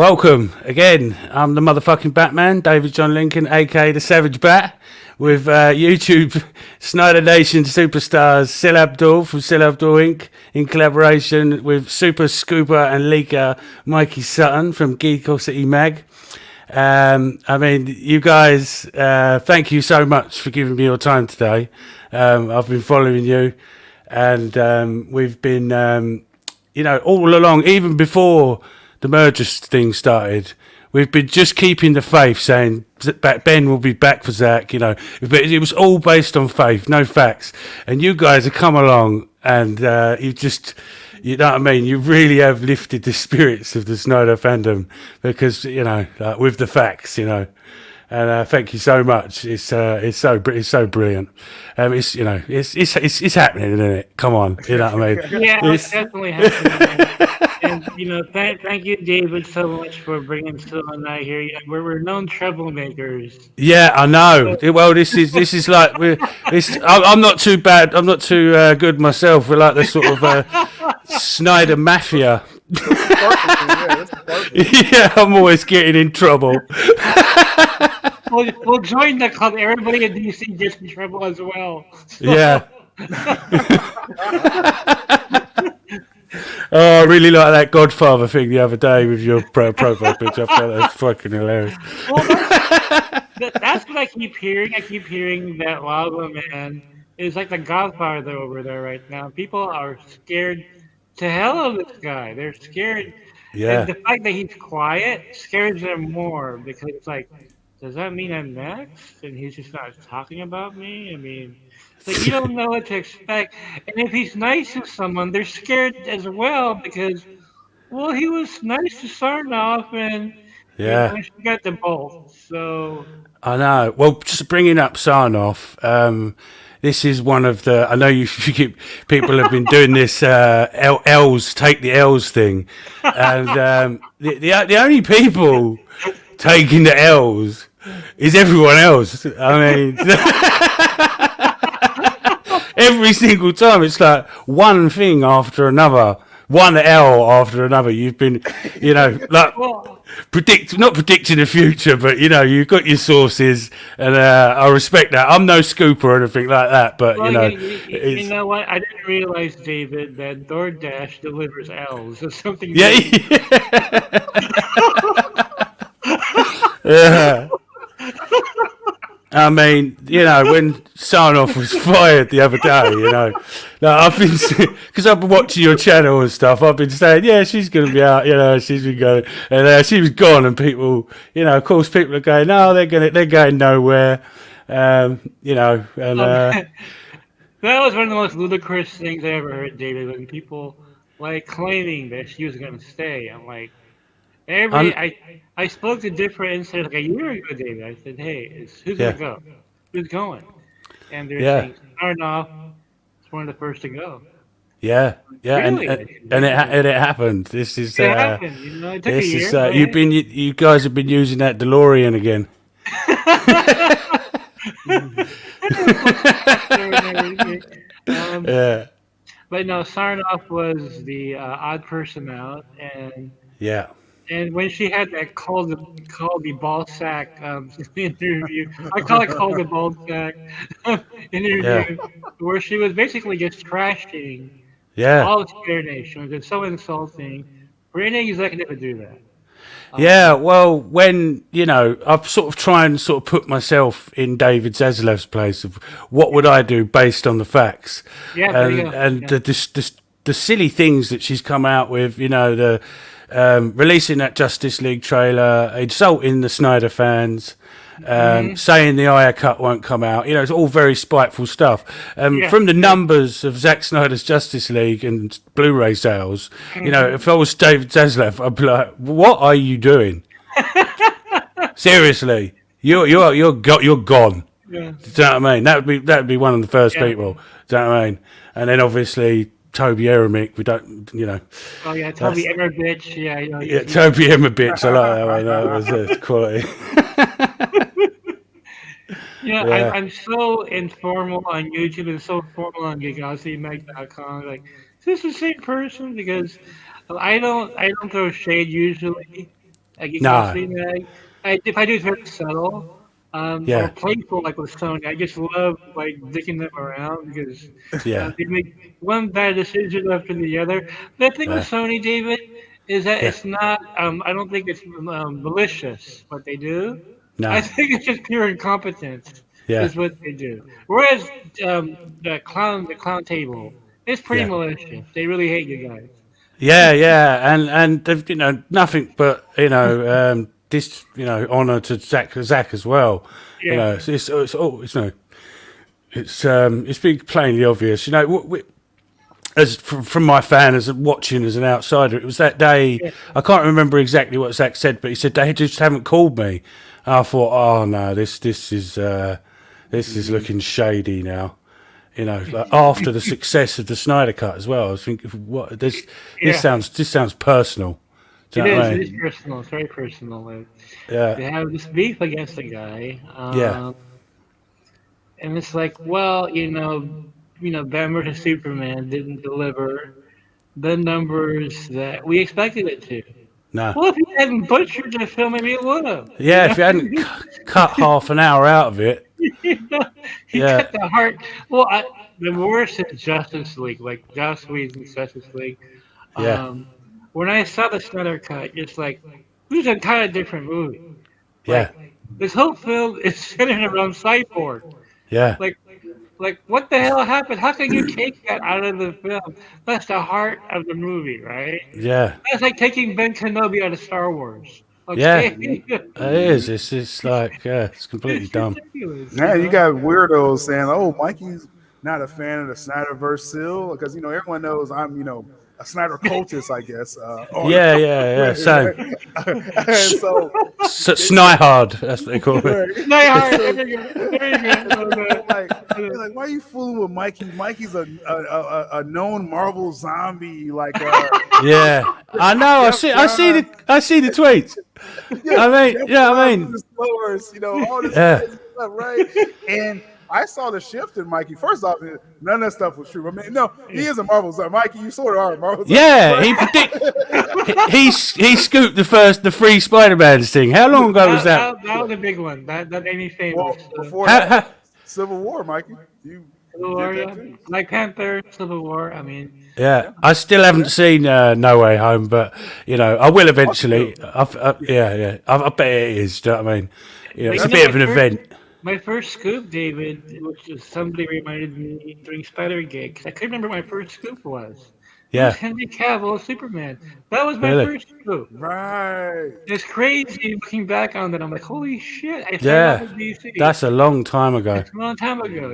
Welcome again. I'm the motherfucking Batman, David John Lincoln, aka the Savage Bat, with YouTube Snyder Nation superstars Sil Abdul from Sil Abdul Inc. in collaboration with super scooper and leaker Mikey Sutton from Geek City Mag. You guys, thank you so much for giving me your time today. I've been following you, and we've been, all along, even before the merger thing started, we've been just keeping the faith, saying Ben will be back for Zach, but it was all based on faith, no facts. And you guys have come along and you know what I mean? You really have lifted the spirits of the Snyder fandom because, with the facts, And thank you so much. It's so brilliant. It's happening, isn't it? Come on, you know what I mean? Yeah, it's definitely happening. And thank you, David, so much for bringing Phil and I here. We're known troublemakers. Yeah, I know. Well, this is like I'm not too bad. I'm not too good myself. We're like the sort of Snyder mafia. Yeah, I'm always getting in trouble. We'll join the club. Everybody in DC gets in trouble as well. So. Yeah. Oh, I really like that Godfather thing the other day with your profile picture. I thought that was fucking hilarious. Well, that's what I keep hearing. I keep hearing that Lava Man is like the Godfather over there right now. People are scared to hell of this guy. They're scared. Yeah. And the fact that he's quiet scares them more because it's like, does that mean I'm next? And he's just not talking about me? I mean, it's like you don't know what to expect. And if he's nice to someone, they're scared as well because, well, he was nice to Sarnoff and, Yeah. she got the both. So. I know. Well, just bringing up Sarnoff, this is one of the. I know you keep people have been doing this L's take the L's thing, and the only people taking the L's is everyone else. I mean, every single time it's like one thing after another, one L after another. You've been, like. Not predicting the future, but you've got your sources, and I respect that. I'm no scooper or anything like that, but you know what? I didn't realize, David, that DoorDash delivers L's or something. Yeah. Yeah. I mean, when Sarnoff was fired the other day, I've been because I've been watching your channel and stuff. I've been saying, yeah, she's going to be out. She's been going, and she was gone. And people, of course, people are going, no, they're going nowhere. That was one of the most ludicrous things I ever heard, David. When people like claiming that she was going to stay, I'm like, I spoke to different insiders like a year ago, David. I said, hey, who's going to go? Who's going? And they're saying, Sarnoff is one of the first to go. Yeah, Really? and it happened. This is it happened. It took a year. You guys have been using that DeLorean again. Yeah. But no, Sarnoff was the odd person out, and yeah. And when she had that call the ball sack interview, I call the ball sack interview, where she was basically just trashing all of Square Nation. It was so insulting for any executive to do that. Yeah, well, when, I've sort of try and sort of put myself in David Zaslav's place of what would I do based on the facts. Yeah, the silly things that she's come out with, the releasing that Justice League trailer, insulting the Snyder fans, saying the Aya cut won't come out. It's all very spiteful stuff. From the numbers of Zack Snyder's Justice League and Blu-ray sales, if I was David Zaslav, I'd be like, "What are you doing? Seriously, you're gone." Yeah. Do you know what I mean? That'd be one of the first people. Do you know what I mean? And then obviously Toby Eremic, we don't, Oh yeah, Toby Emmer-bitch. Yeah, Toby Emmer-bitch. I like that one. That was quality. I'm so informal on YouTube and so formal on GeekOssityMag.com. Like, is this the same person? Because I don't throw shade usually, Like you can No. see that. If I do it's very subtle, or Yeah. playful like with Sony. I just love like dicking them around because Yeah. they make one bad decision after the other. The thing with Yeah. Sony, David, is that Yeah. it's not. I don't think it's malicious what they do. I No. think it's just pure incompetence Yeah. is what they do. Whereas the clown table, it's pretty Yeah. malicious. They really hate you guys. Yeah, yeah, and they've nothing but this honor to Zach as well. Yeah, It's all it's been plainly obvious. As from my fan as watching as an outsider, it was that day. yeah, I can't remember exactly what Zach said, but he said they just haven't called me. And I thought, oh no, this is looking shady now. Like after the success of the Snyder Cut as well. I was thinking, what yeah. this sounds personal. Do It you know what is. I It is mean? personal. It's very personal. Yeah, They have this beef against the guy, yeah, and it's like, well, Batman vs Superman didn't deliver the numbers that we expected it to. no, Well, if he hadn't butchered the film, maybe it would have. yeah. If you hadn't cut half an hour out of it, You know, he yeah, cut the heart. Well, the worst is Justice League, like Joss Whedon's Justice League. yeah, Um, when I saw the Snyder cut, it's like this is a kind of different movie. yeah, Like this whole film is centered around Cyborg. yeah, Like, what the hell happened? How can you take that out of the film? That's the heart of the movie, right? yeah, That's like taking Ben Kenobi out of Star Wars. yeah. Okay, It is. It's like it's completely it's dumb. ridiculous, Now you got weirdos saying, "Oh, Mikey's not a fan of the Snyderverse still," because everyone knows I'm a Snyder cultist, I guess. Yeah, yeah, yeah. So, And so Snihard, that's what they call it. right. Die Hard. So, There you go. There you go. they're like, why are you fooling with Mikey? Mikey's a known Marvel zombie. Like, Yeah, I know. I see the tweets. I mean, yeah, I mean, Slowers, all this yeah, crazy stuff, right? And I saw the shift in Mikey. First off, none of that stuff was true. I mean, no, he is a Marvel zombie. Mikey, you sort of are a Marvel zombie. yeah. He scooped the free Spider-Man thing. How long ago was that? That was a big one. That made me Well, famous. before How, that, how, Civil War, Mikey, you Civil did War, that yeah. too. Black Panther, Civil War. I mean, yeah, I still haven't seen No Way Home, but I will eventually. Yeah, yeah. I bet it is. Do you know what I mean? but It's a bit of an event. my first scoop, David, which is somebody reminded me during Spider Gig, 'cause I couldn't remember what my first scoop was. It was Yeah, Henry Cavill as Superman. That was my really. first scoop. Right. It's crazy looking back on that. I'm like, holy shit! I started off Yeah, with DC. that's a long time ago. It's a long time ago.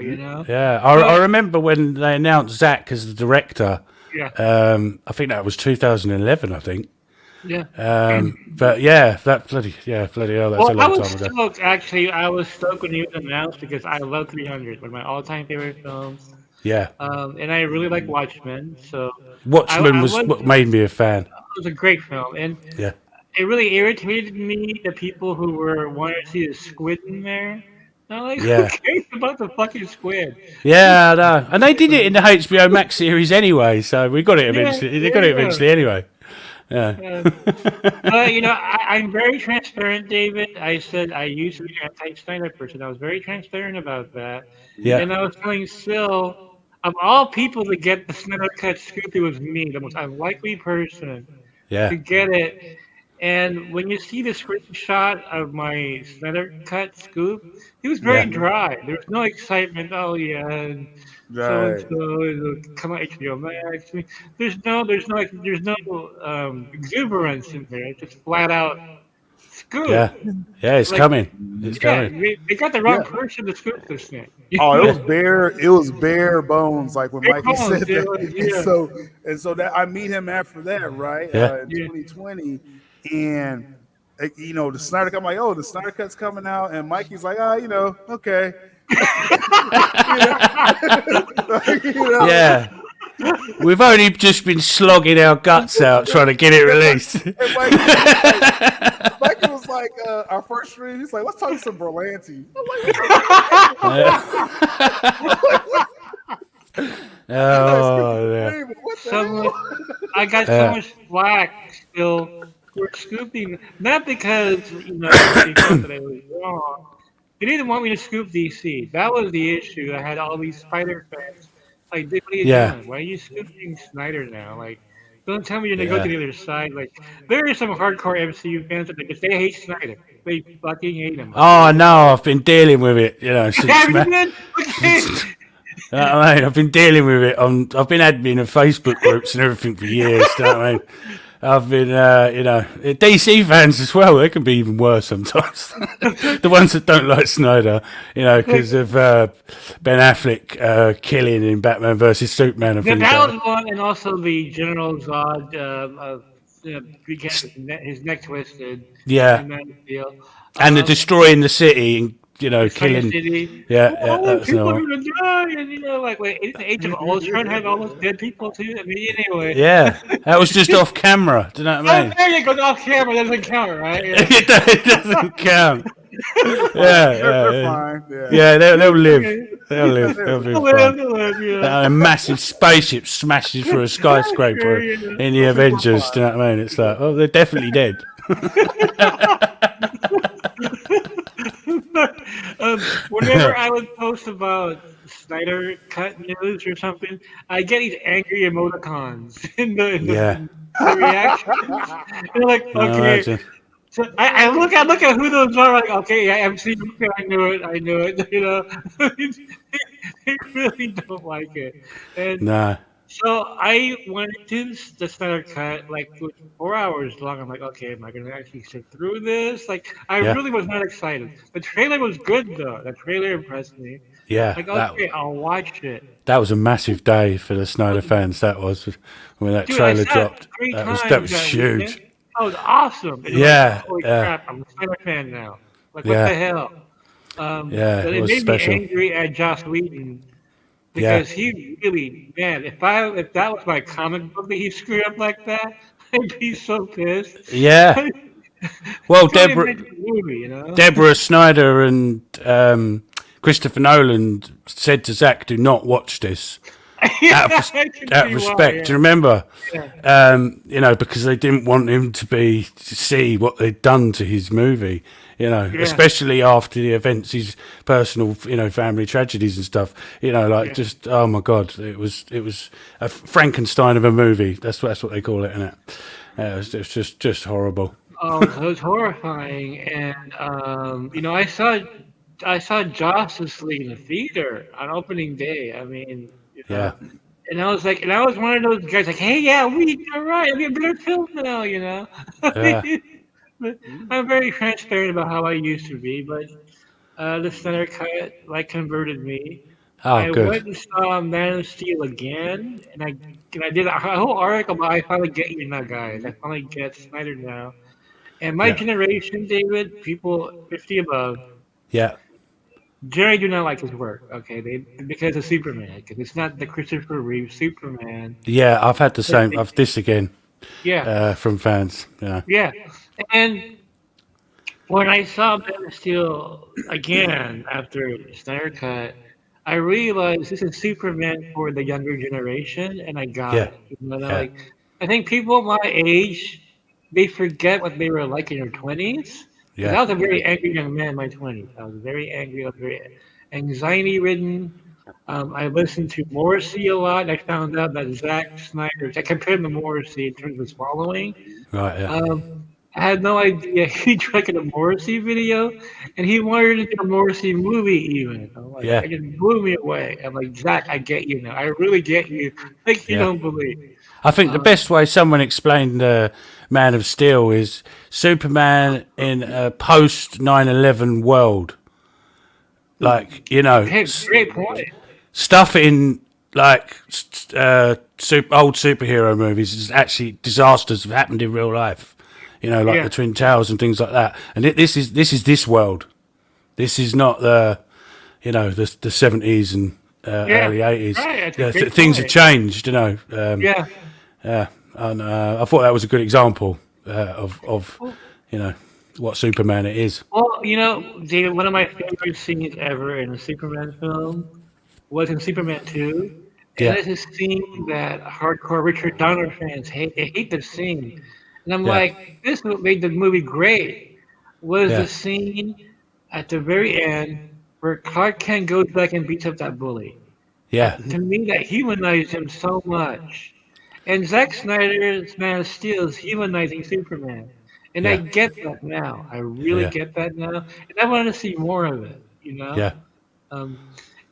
Yeah, I But remember when they announced Zach as the director. yeah, I think that was 2011. I think. yeah. But yeah, bloody hell, that's a Well, I long was time ago. stoked. Actually, I was stoked when he was announced because I love 300, one of my all-time favorite films. Yeah, And I really like Watchmen, so Watchmen I was was. what made me a fan. It was a great film, and Yeah, it really irritated me the people who were wanting to see the squid in there. I'm like, who yeah, cares about the fucking squid? yeah. I know, and they did it in the HBO Max series anyway, so we got it Yeah, eventually. They there got you it go. eventually anyway. Yeah, But I'm very transparent, David. I said I used to be an anti-Snyder person. I was very transparent about that, yeah, and I was telling Sil, of all people to get the Snyder Cut scoop, it was me, the most unlikely person yeah, to get it. And when you see the screenshot of my Snyder Cut scoop, it was very yeah, dry. There was no excitement. Oh yeah, and Right. so it'll come out HBO Max. I mean, there's no exuberance in there. It's just flat out scoop. yeah, yeah. It's Like coming. It's yeah, coming. they got the wrong Yeah. person to scoop this thing. Oh, it Yeah, was bare. It was bare bones, like when Big Mikey bones, said yeah, that. And so that I meet him after that, right? yeah, In yeah. 2020, and the Snyder Cut. I'm like, oh, the Snyder Cut's coming out, and Mikey's like, okay, you know, you know. yeah. We've only just been slogging our guts out trying to get it released. And Mikey was like, our first stream. He's like, let's talk some Berlanti. Oh, yeah. What the Someone, hell? I got so much flack still were scooping, not because, they felt that I was wrong. They didn't want me to scoop DC. That was the issue. I had all these Spider fans. Like, "Dick, what are you Yeah, doing? Why are you scooping Snyder now? Like, don't tell me you're gonna go to yeah. the other side." Like, there are some hardcore MCU fans that like, they hate Snyder. They fucking hate him. Like, Oh really? no, I've been dealing with it. Since Have you been? Okay. since you know what I mean, I've been dealing with it I've been admin of Facebook groups and everything for years. You know what I mean? I've been, DC fans as well. They can be even worse sometimes. The ones that don't like Snyder, Like, because of Ben Affleck killing in Batman versus Superman and yeah, things that like was one, and also the General Zod getting his neck twisted yeah, in Man of Steel. and the Um, destroying the city and Destroying killing. City. Yeah, yeah, Oh, that was people are another. gonna die, and like, wait, isn't Age of Ultron have almost dead people too? I mean, anyway. Yeah, that was just off camera. Do you know what I Oh, mean? there you go, off camera, doesn't count, right? Yeah. It doesn't count. They're fine. Yeah, They're yeah, fine. Yeah. yeah. They'll live. Okay. They'll live. They're They'll be fine. fine. They'll live, A massive spaceship smashes through a skyscraper Sure, yeah. in the Avengers. Do you know what I mean? It's like, oh, they're definitely dead. Whenever I would post about Snyder cut news or something, I get these angry emoticons Yeah, in the reactions. They're like, I okay. imagine. So I look at who those are. Like, okay, yeah, MC. Okay, I knew it. I knew it. They really don't like it. And No. so I went to the Snyder Cut, like it was 4 hours long. I'm like, okay, am I gonna actually sit through this? Like, I Yeah, really was not excited. The trailer was good though. The trailer impressed me. yeah. Like, That okay, I'll watch it. that was a massive day for the Snyder fans. That was when that Dude, I trailer saw it dropped. three That times was that weekend. huge. That was awesome. And you're like, Yeah, holy yeah, crap, I'm a Snyder fan now. Like, what the yeah, hell? yeah. But It it was made me special. angry at Joss Whedon Yeah, because he really, man, if that was my comic book that he screwed up like that, I'd be so pissed. yeah. Well, Can't even make a movie. Deborah Snyder and Christopher Nolan said to Zach, "Do not watch this." out Yeah, of, I can out of see why. respect. Do you remember? Yeah, Because they didn't want him to see what they'd done to his movie. yeah, Especially after the events, his personal, family tragedies and stuff. Like yeah. just oh my god, it was a Frankenstein of a movie. That's what they call it, isn't it? It was just horrible. Oh, it was horrifying, and I saw Justice League in the theater on opening day. I mean, Yeah, and I was like, and I was one of those guys like, hey, yeah, you're right. I mean, better film now. yeah. But I'm very transparent about how I used to be, but the center cut like converted me. Oh, I good. went and saw Man of Steel again, and I did a whole article about I finally get you now, guys. I finally get Snyder now. And my Yeah, generation, David, people 50 above, yeah, generally do not like his work. Okay, because of Superman, because it's not the Christopher Reeve Superman. yeah. I've had the But same. I've this again yeah, from fans. yeah. And when I saw Man of Steel again after Snyder Cut, I realized this is Superman for the younger generation, and I got Yeah, it. yeah, Like I think people my age, they forget what they were like in their 20s. Because yeah, I was a very angry young man in my 20s. I was very angry. I was very anxiety ridden. I listened to Morrissey a lot. I found out that Zack Snyder, I compared him to Morrissey in terms of his following. right, yeah, I had no idea he directed a Morrissey video, and he wanted to do a Morrissey movie even. I'm like, yeah, it just blew me away. I'm like, Zach, I get you now. I really get you. Like you yeah. don't believe. I think the Um, best way someone explained Man of Steel is Superman in a post 9/11 world. Like, hey, great point. stuff in like old superhero movies is actually disasters have happened in real life. Like Yeah, the Twin Towers and things like that. And this is this world. This is not the 70s and yeah, early 80s. right. That's a Yeah, great things have point. changed. Yeah. Yeah, and I thought that was a good example of what Superman it is. Well, David, one of my favorite scenes ever in a Superman film was in Superman 2. And Yeah, it's a scene that hardcore Richard Donner fans hate. They hate the scene. And I'm Yeah. like, this what made the movie great was Yeah. the scene at the very end where Clark Kent goes back and beats up that bully. Yeah. To me, that humanized him so much. And Zack Snyder's Man of Steel is humanizing Superman. And I Yeah. get that now. I really Yeah. get that now. And I want to see more of it, you know? Yeah. Um,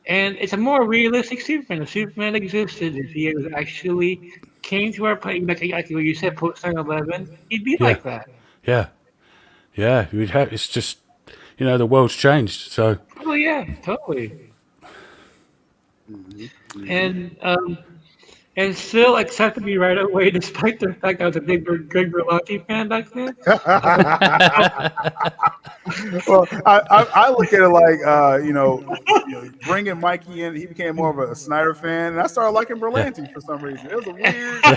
and it's a more realistic Superman. If Superman existed, if he was actually came to our place, like what you said, post 9/11, he'd be Yeah. like that. Yeah. Yeah. We'd have. It's just the world's changed. So Oh, yeah, totally. Hmm. Hmm. And and still accepted me right away, despite the fact I was a big Greg Berlanti fan back then. Well, I look at it like bringing Mikey in, he became more of a Snyder fan, and I started liking yeah. Berlanti for some reason. It was a weird And I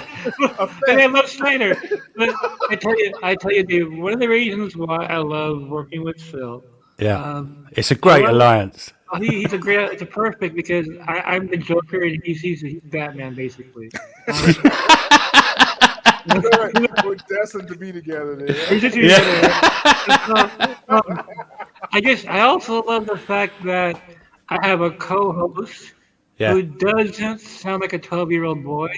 effect. love Snyder. But I tell you, dude, one of the reasons why I love working with Phil, Yeah. um, It's a I great love alliance. he's a great, it's a perfect because I'm the Joker and he's Batman basically. Um, We're destined to be together there. we're just together, right? And Yeah. so, I also love the fact that I have a co-host Yeah. who doesn't sound like a 12-year-old boy.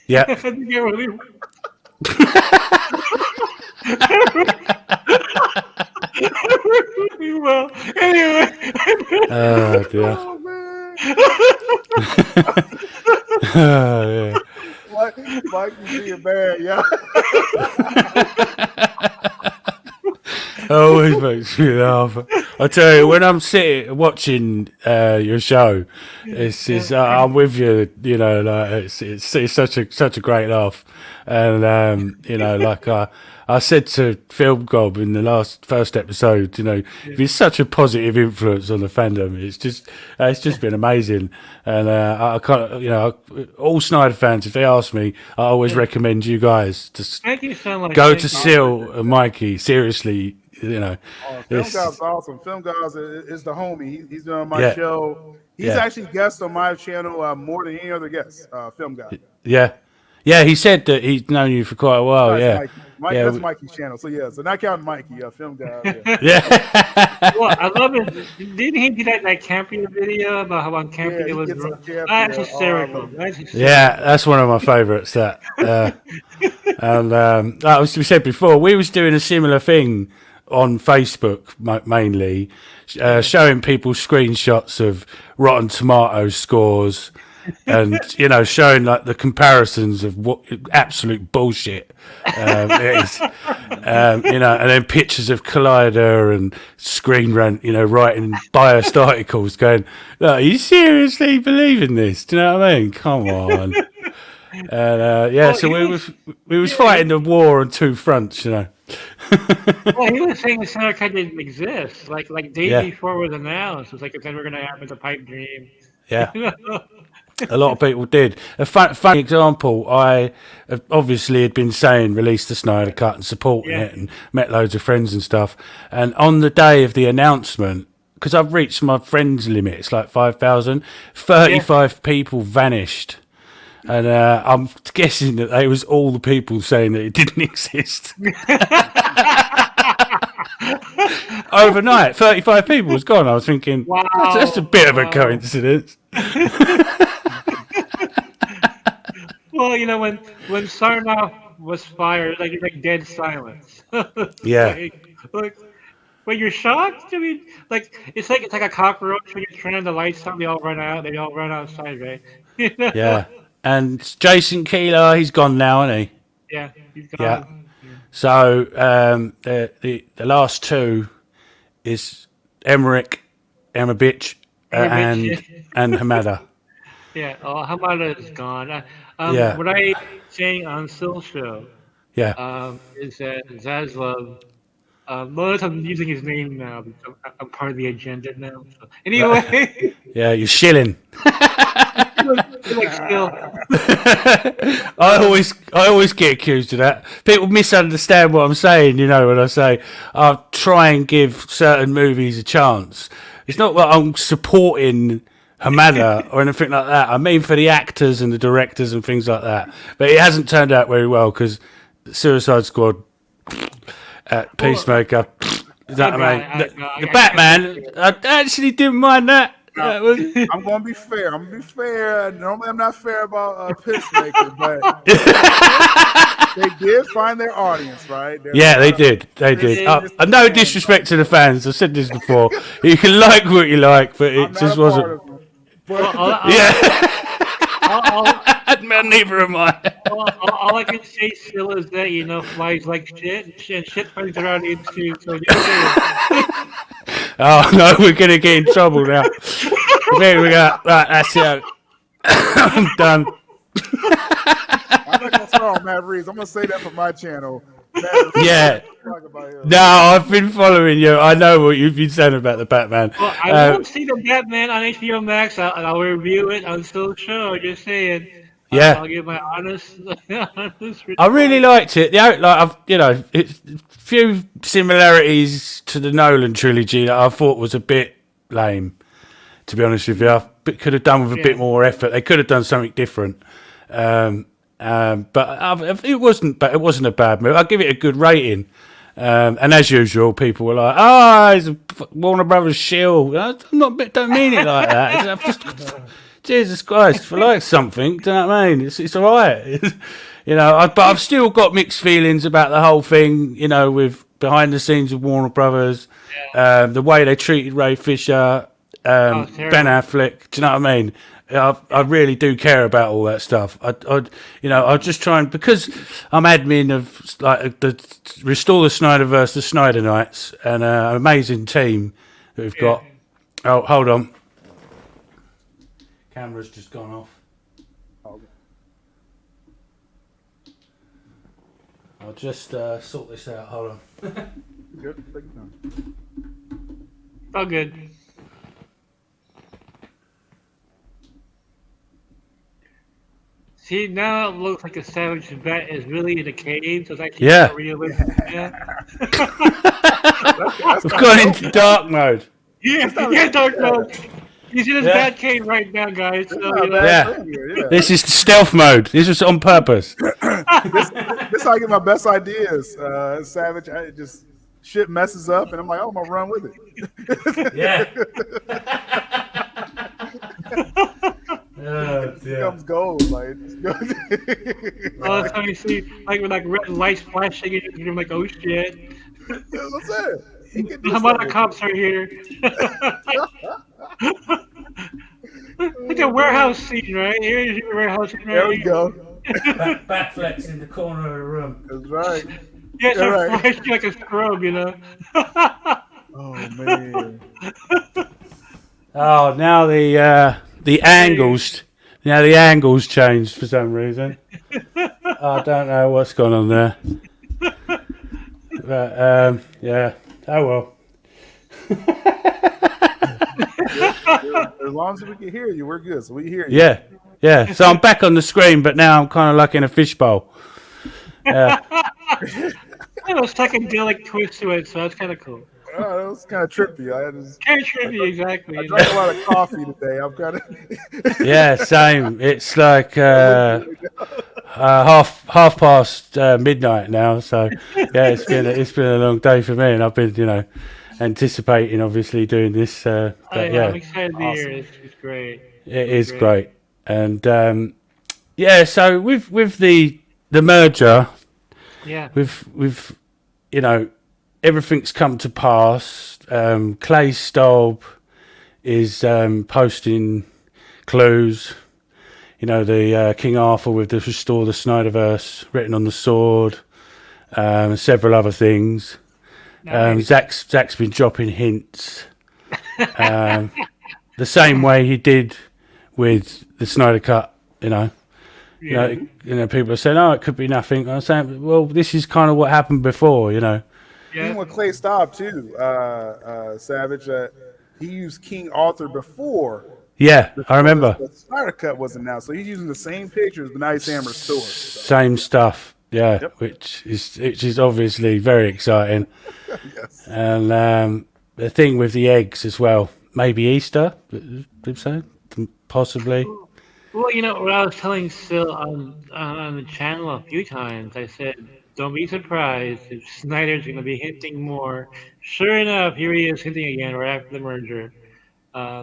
Yeah. I think I really, really well. Anyway, Oh dear. Oh man, Oh, yeah. Mikey being bad, yeah. Always makes me laugh. I tell you, when I'm sitting watching your show, I'm with you. Like it's such a great laugh, and like I said to Film Gob in the first episode, if he's such a positive influence on the fandom, it's just been amazing, and I can't, all Snyder fans, if they ask me, I always recommend you guys to thank you so much. go Thank to you. Sil and Mikey. Seriously, Film it's God's awesome. Film God's is the homie. He's been on my yeah, show. He's yeah, actually guest on my channel more than any other guest. Film God. yeah, yeah. He said that he's known you for quite a while. That's Yeah, Mikey. Mike, yeah, that's Mikey's channel. So yeah, so not counting Mikey, Film God. Yeah, yeah, Well, I love it. Didn't he do that camping video about how on camping yeah. it He was? gets on camp. That's Yeah, oh, I hysterical. love it. That's hysterical. yeah. That's one of my favourites. That and like we said before, we was doing a similar thing on Facebook mainly, showing people screenshots of Rotten Tomatoes scores. And showing like the comparisons of what absolute bullshit it is, and then pictures of Collider and Screen Rant, writing biased articles, going, "Look, you seriously believe in this? Do you know what I mean? Come on." And Well, so he we was yeah, fighting the war on two fronts, well, he was saying the Snyder Cut didn't exist. Like days Yeah, before it was announced, it was like it's never gonna happen. It's a pipe dream. yeah. A lot of people did. A funny example, I obviously had been saying release the Snyder Cut and supporting Yeah. it and met loads of friends and stuff. And on the day of the announcement, because I've reached my friends limit, it's like 5,000, Yeah. 35 people vanished. And I'm guessing that they was all the people saying that it didn't exist. Overnight, 35 people was gone. I was thinking, Wow. that's a bit of a Wow. coincidence. Well, when Sarnoff was fired, like dead silence. Yeah. Like, wait, you're shocked? I mean, it's like a cockroach when you're turning the lights on, they all run out, they all run outside, right? Yeah. And Jason Keeler, he's gone now, isn't he? Yeah, he's Yeah. gone. Yeah. So the last two is Emmerich, Emmerbitch, and Hamada. Yeah, Hamada is gone. Yeah. What I saying on Sil's show Yeah. is that Zaslav, notice I'm using his name now because I'm part of the agenda now. So. Anyway, Yeah, you're shilling. like still, I always get accused of that. People misunderstand what I'm saying, when I say I'll try and give certain movies a chance. It's not that I'm supporting Hamada or anything like that. I mean for the actors and the directors and things like that. But it hasn't turned out very well because Suicide Squad at Peacemaker. Is that what I mean? The I Batman, I actually didn't mind that. That was... I'm gonna be fair. Normally, I'm not fair about Peacemaker, but they did find their audience, right? Yeah, they did. They did. No disrespect to the fans. I've said this before. You can like what you like, but it just wasn't. Neither am I. All I can say still is that flies like shit, and shit finds their audience too. So oh no, we're gonna get in trouble now. There we go. Right, that's it. I'm done. I'm not gonna throw on Matt Reeves. I'm gonna say that for my channel. Yeah. No, I've been following you. I know what you've been saying about the Batman. Well, I will see the Batman on HBO Max. I'll review it on Still Show. Just saying. Yeah. I'll give my honest I really liked it. It's a few similarities to the Nolan trilogy that I thought was a bit lame. To be honest with you, I could have done with a bit more effort. They could have done something different. But it wasn't a bad movie. I'll give it a good rating. And as usual, people were like, it's a Warner Brothers shield. Don't mean it like that. Jesus Christ, if I like something, do you know what I mean? It's all right. But I've still got mixed feelings about the whole thing, with behind the scenes of Warner Brothers, the way they treated Ray Fisher, Ben Affleck. Do you know what I mean? I really do care about all that stuff. I'll just try and, because I'm admin of like the Restore the Snyderverse, the Snyder Knights, and an amazing team that we've got. Oh, hold on. Camera's just gone off. I'll just sort this out. Hold on. Good. Oh, good. See, now it looks like a savage vet is really in a cave, so it's actually not realistic. We've gone into dark mode. Yeah, dark mode. He's in his bat cave right now, guys. So, This is the stealth mode. This was on purpose. This is how I get my best ideas. Savage, shit messes up, and I'm like, I'm gonna run with it. Yeah. It becomes gold. Like, that's how you see, with red lights flashing, and you're like, oh shit. What's that? How about the cops are here? Like a warehouse scene, right? Here's your warehouse scene, right? There we go. Batflex in the corner of the room. That's right. Yeah, so flashing like a scrub, Oh man. Oh, now the angles. Now the angles changed for some reason. I don't know what's going on there. But yeah. Oh well. As long as we can hear you, we're good. So we hear you. Yeah. So I'm back on the screen, but now I'm kind of like in a fishbowl. Yeah. Kind of a psychedelic twist to it, so that's kind of cool. Oh, that was kind of trippy. Kind of trippy, exactly. I drank a lot of coffee today. I'm kind of. Yeah, same. It's like half past midnight now. So yeah, it's been a long day for me, and I've been anticipating obviously doing this. But, I'm excited to hear it. It's great. It is great, and so with the merger, we've everything's come to pass. Clay Staub is posting clues. The King Arthur with the Restore the Snyderverse written on the sword, several other things. Nice. Zach's been dropping hints, the same way he did with the Snyder Cut. People are saying, "Oh, it could be nothing." I'm saying, "Well, this is kind of what happened before." Even with Clay Staub too, Savage. He used King Arthur before. Yeah, I remember. The Snyder Cut wasn't now, so he's using the same pictures, but now he's saying restored. Same stuff, which is obviously very exciting. Yes. And the thing with the eggs as well, maybe Easter, possibly. Well, what I was telling Sil on the channel a few times, I said, don't be surprised if Snyder's going to be hinting more. Sure enough, here he is hinting again right after the merger.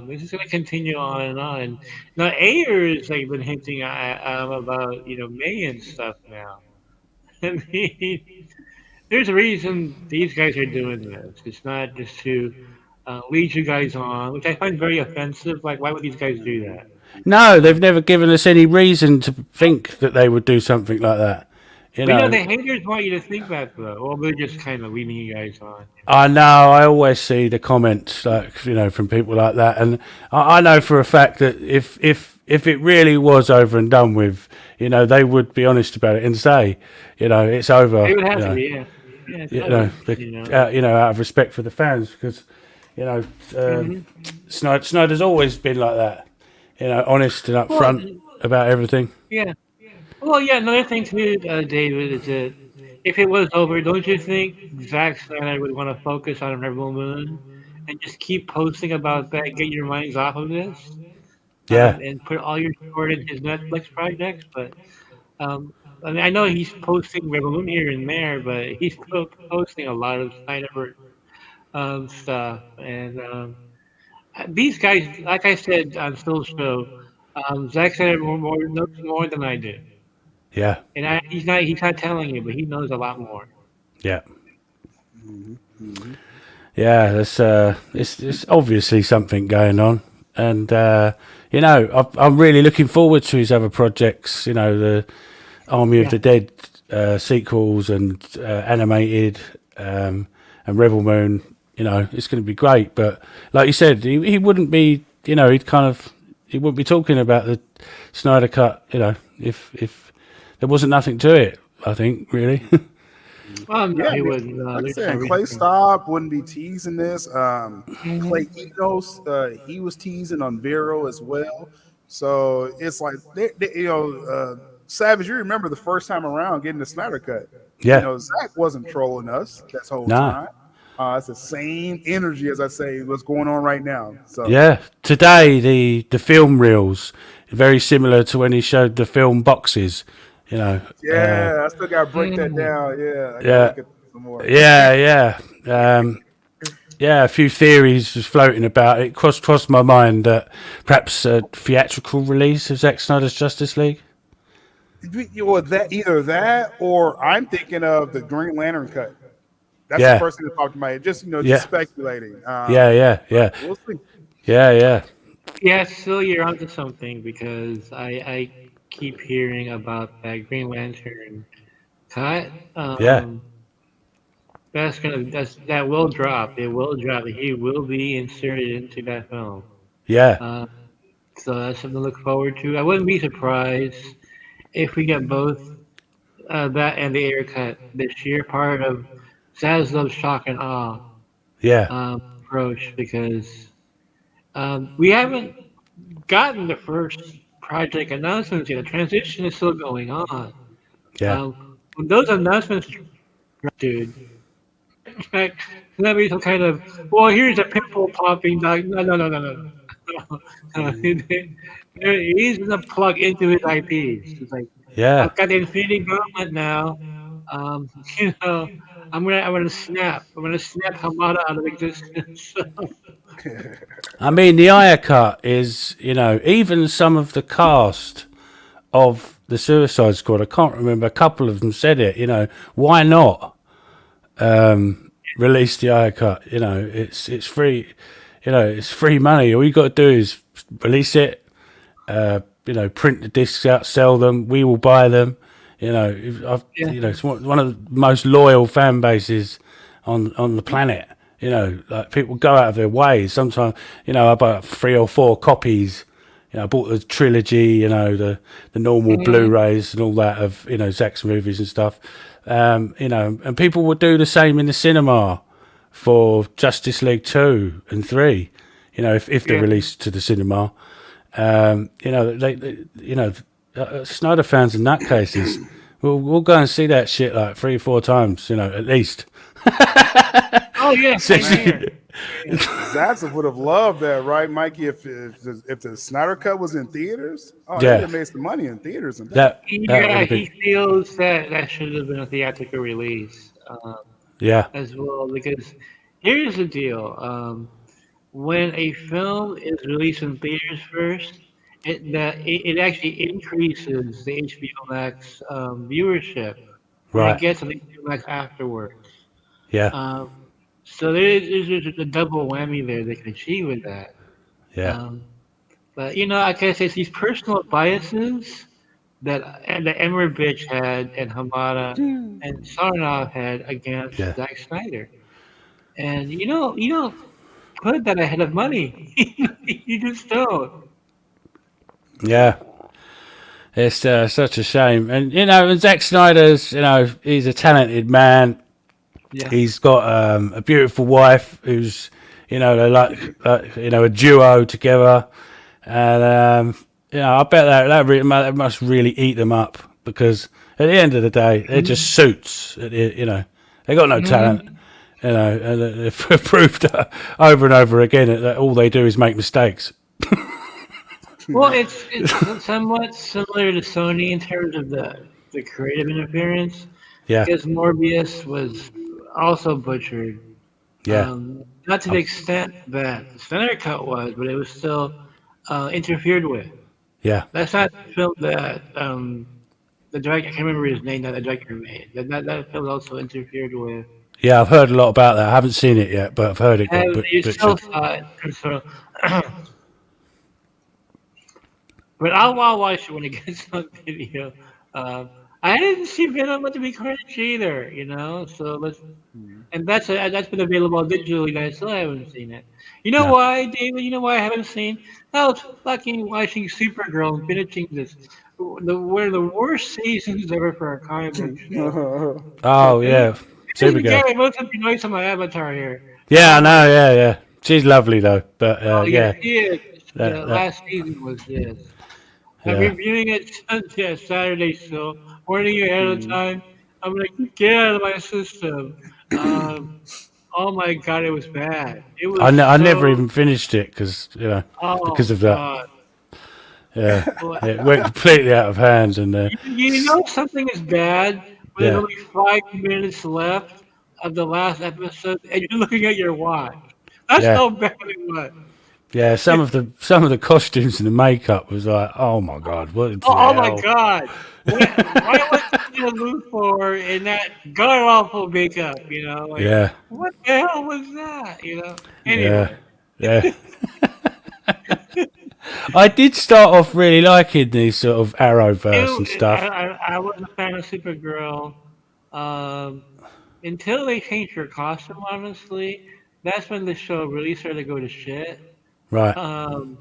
This is going to continue on and on. Now, Ayers like been hinting about May and stuff now. I mean, there's a reason these guys are doing this. It's not just to lead you guys on, which I find very offensive. Like, why would these guys do that? No, they've never given us any reason to think that they would do something like that. You But know, the haters want you to think that, though. Well, they're just kind of leading you guys on. I know. I always see the comments, like from people like that, and I know for a fact that if it really was over and done with, they would be honest about it and say, it's over. It would have to be, yeah. Yeah, it's Out of respect for the fans, because Snyder's always been like that, honest and upfront about everything. Yeah. Well, yeah, another thing too, David, is that if it was over, don't you think Zack Snyder would want to focus on Rebel Moon and just keep posting about that, get your minds off of this, Yeah, and put all your support in his Netflix projects? But I mean, I know he's posting Rebel Moon here and there, but he's still posting a lot of Snyder stuff. And these guys, like I said on Still Show, Zack Snyder knows more than I do. yeah, And he's not telling you, but he knows a lot more. yeah. Yeah, it's obviously something going on, and I'm really looking forward to his other projects. The Army of the Dead sequels and animated and Rebel Moon. It's going to be great. But like you said, he wouldn't be. He wouldn't be talking about the Snyder Cut. If there wasn't nothing to it. I think really. Well, no, Yeah, he wouldn't. like I There's said, no Clay reason. Staub wouldn't be teasing this. Clay Enos, he was teasing on Vero as well. So it's like, Savage, you remember the first time around getting the Snyder Cut. Yeah. Zach wasn't trolling us that whole Nah. time. It's the same energy, as I say, what's going on right now. So Yeah, today the film reels very similar to when he showed the film boxes. yeah, I still got to break that down. Yeah, I gotta Yeah. look at some more. Yeah. A few theories was floating about it. Crossed my mind that perhaps a theatrical release of Zack Snyder's Justice League. Well, either that or I'm thinking of the Green Lantern cut. That's Yeah. the first thing that popped in my head. Just Yeah. just speculating. Yeah. We'll see. Yeah. Yeah, still you're onto something because I keep hearing about that Green Lantern cut. Yeah. That will drop. It will drop. He will be inserted into that film. Yeah. So that's something to look forward to. I wouldn't be surprised if we get both that and the air cut this year, part of Zaslav's shock and awe Yeah. approach, because we haven't gotten the first project announcements yet. The transition is still going on. Yeah. When those announcements, dude, in fact, that be some kind of, well, here's a pimple popping dog. No. He's gonna plug into his IPs. It's like, Yeah. I've got the Infinity Gauntlet now. You know, I'm gonna snap. I'm gonna snap Hamada out of existence. I mean, the Aya cut is, even some of the cast of the Suicide Squad, I can't remember, a couple of them said it, why not release the Aya cut? It's free, it's free money. All you got to do is release it, print the discs out, sell them, we will buy them. It's one of the most loyal fan bases on the planet. Like people go out of their way. Sometimes, I buy 3 or 4 copies. I bought the trilogy, the normal Blu-rays and all that of, Zack's movies and stuff. And people would do the same in the cinema for Justice League 2 and 3, if they're released to the cinema. Snyder fans in that cases, we'll go and see that shit like 3 or 4 times, at least. Oh yeah, same here. Zaxa would have loved that, right, Mikey? If the Snyder Cut was in theaters, oh, they would Yeah, have made some money in theaters and that. that would Yeah, have been. he feels that that should have been a theatrical release Yeah, as well because here's the deal. When a film is released in theaters first, it actually increases the HBO Max viewership when it right. gets on HBO Max afterwards. Yeah, Um, so there's a double whammy there they can achieve with that. yeah, Um, but I guess it's these personal biases that Emmer Bitch had and Hamada and Sarnoff had against yeah, Zack Snyder. And you don't put that ahead of money. You just don't. yeah. It's such a shame, and and Zack Snyder's, he's a talented man. Yeah. He's got a beautiful wife who's, they're like a duo together, and I bet that must really eat them up because at the end of the day, they're just suits. They got no talent. Mhm. And they've proved over and over again that all they do is make mistakes. Well, it's somewhat similar to Sony in terms of the creative interference Yeah, because Morbius was also butchered. yeah, Not to the um, extent that the Snyder Cut was, but it was still interfered with. yeah, That's not the film that the director. I can't remember his name that the director made. That film also interfered with. yeah. I've heard a lot about that. I haven't seen it yet, but I've heard it got You still butchered. saw it, so, but I'll watch it when it gets on video. Um, I didn't see Venom to be cringe either, So that's been available digitally, and I still haven't seen it. You know No. why, David? You know why I haven't seen? I was fucking watching Supergirl and finishing one of the worst seasons ever for a comic book show. Oh And yeah, this is Supergirl. Gary, most of you noise on my avatar here. Yeah, I Oh my know. Yeah, yeah. She's lovely though, but Oh yeah, yeah, she is. The that last season was this. I'm yeah, reviewing it Saturday, so warning you ahead of time. I'm like, get out of my system. Um, oh my god, it was bad. It was I never so. even finished it Oh because of that. god. Yeah, Well, it went completely out of hand, and you know something is bad when there's yeah, only 5 minutes left of the last episode, and you're looking at your watch. That's yeah, how bad it was. yeah. Some of the costumes and the makeup was like, oh my god, what Oh, the oh my hell? God! Why was Tina Luthor in that god awful makeup? Like Yeah, what the hell was that? yeah, Anyway, yeah. I did start off really liking these sort of Arrowverse and stuff. I was a fan of Supergirl um, until they changed her costume. Honestly, that's when the show really started to go to shit. Right, Um,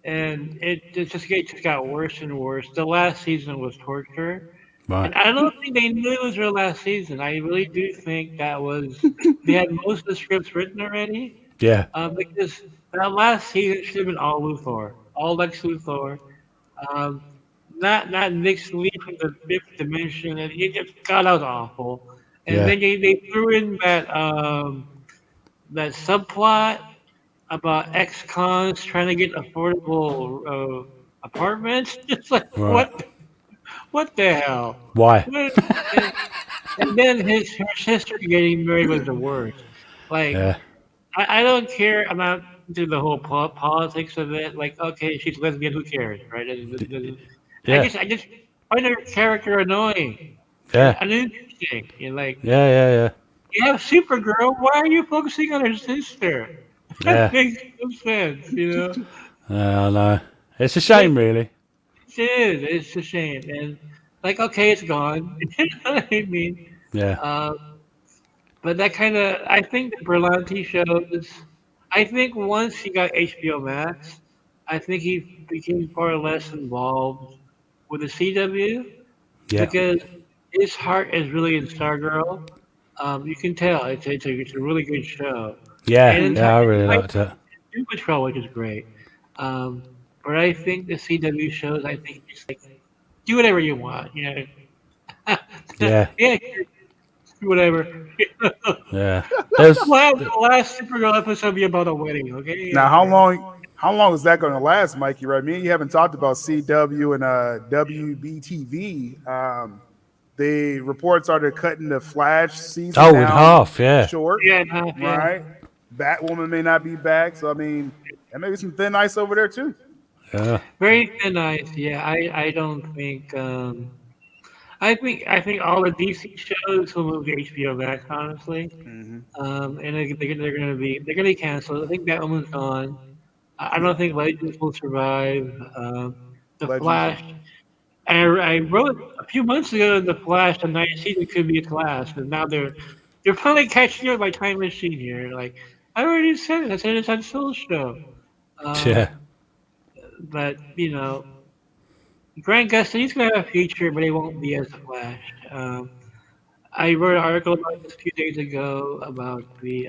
and it just got worse and worse. The last season was torture. right. And I don't think they knew it was their last season. I really do think that was they had most of the scripts written already. Yeah, Because that last season should have been all Luthor, all Lex Luthor. Um, not Nick Lee from the fifth dimension, and it just God that was awful. And yeah, then they threw in that subplot about ex-cons trying to get affordable apartments. Just like right. what the hell? Why? What? And then her sister getting married was the worst. Like, Yeah, I don't care. I'm not into the whole politics of it. Like, okay, she's lesbian. Who cares, right? yeah, I just find her character annoying and yeah, uninteresting. Like, yeah, yeah, yeah, you have Supergirl. Why are you focusing on her sister? That yeah. makes no sense. I know. It's a But shame, really. it is. It's a shame. And like, okay, it's gone. You know what I mean? Yeah, Uh, But that kind of, I think the Berlanti shows, I think once he got HBO Max, I think he became far less involved with the CW yeah, because his heart is really in Stargirl. You can tell it's a really good show. yeah, And in time, yeah. I really liked it. Doom Patrol, which is great. Um, but I think the CW shows, I think just like do whatever you want. Yeah, Yeah, Whatever. Yeah. There's The last Supergirl episode be about a wedding, okay? Now, Okay. how long is that going to last, Mikey? Right? Me and you haven't talked about CW and WBTV. The reports are they're cutting the Flash season oh, in down half. Yeah. short, Yeah, and half, yeah. right? Batwoman may not be back, so I mean, there may be some thin ice over there too. Yeah. Very thin ice, yeah. I don't think I think all the DC shows will move to HBO Max, honestly. Hmm. And they're gonna be canceled. I think Batwoman's gone. I Yeah, don't think Legends will survive. The Legends. Flash. I wrote a few months ago in the Flash the ninth season could be a class, but now they're finally catching up by Time Machine here. Like I already said it. I said it's on Soul Show. Yeah. Um, but Grant Gustin's gonna have a future, but he won't be as the Flash. I wrote an article about this a few days ago about the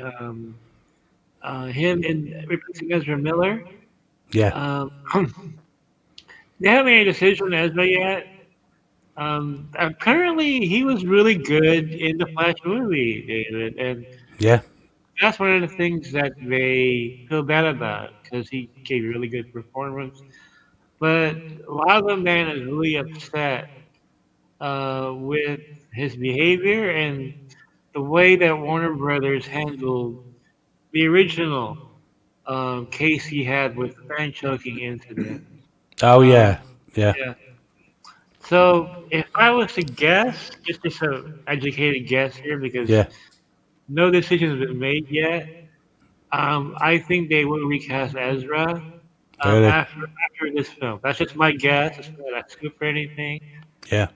him and replacing Ezra Miller. Yeah. Um, they haven't made a decision on Ezra yet. Apparently, he was really good in the Flash movie, David, and Yeah. that's one of the things that they feel bad about because he gave a really good performance. But a lot of the man is really upset with his behavior and the way that Warner Brothers handled the original case he had with the fan choking incident. Oh, Um, yeah. Yeah. yeah. So if I was to guess, just a educated guess here, because Yeah. no decision has been made yet, I think they will recast Ezra Really. after this film. That's just my guess. It's not a scoop or anything. Yeah.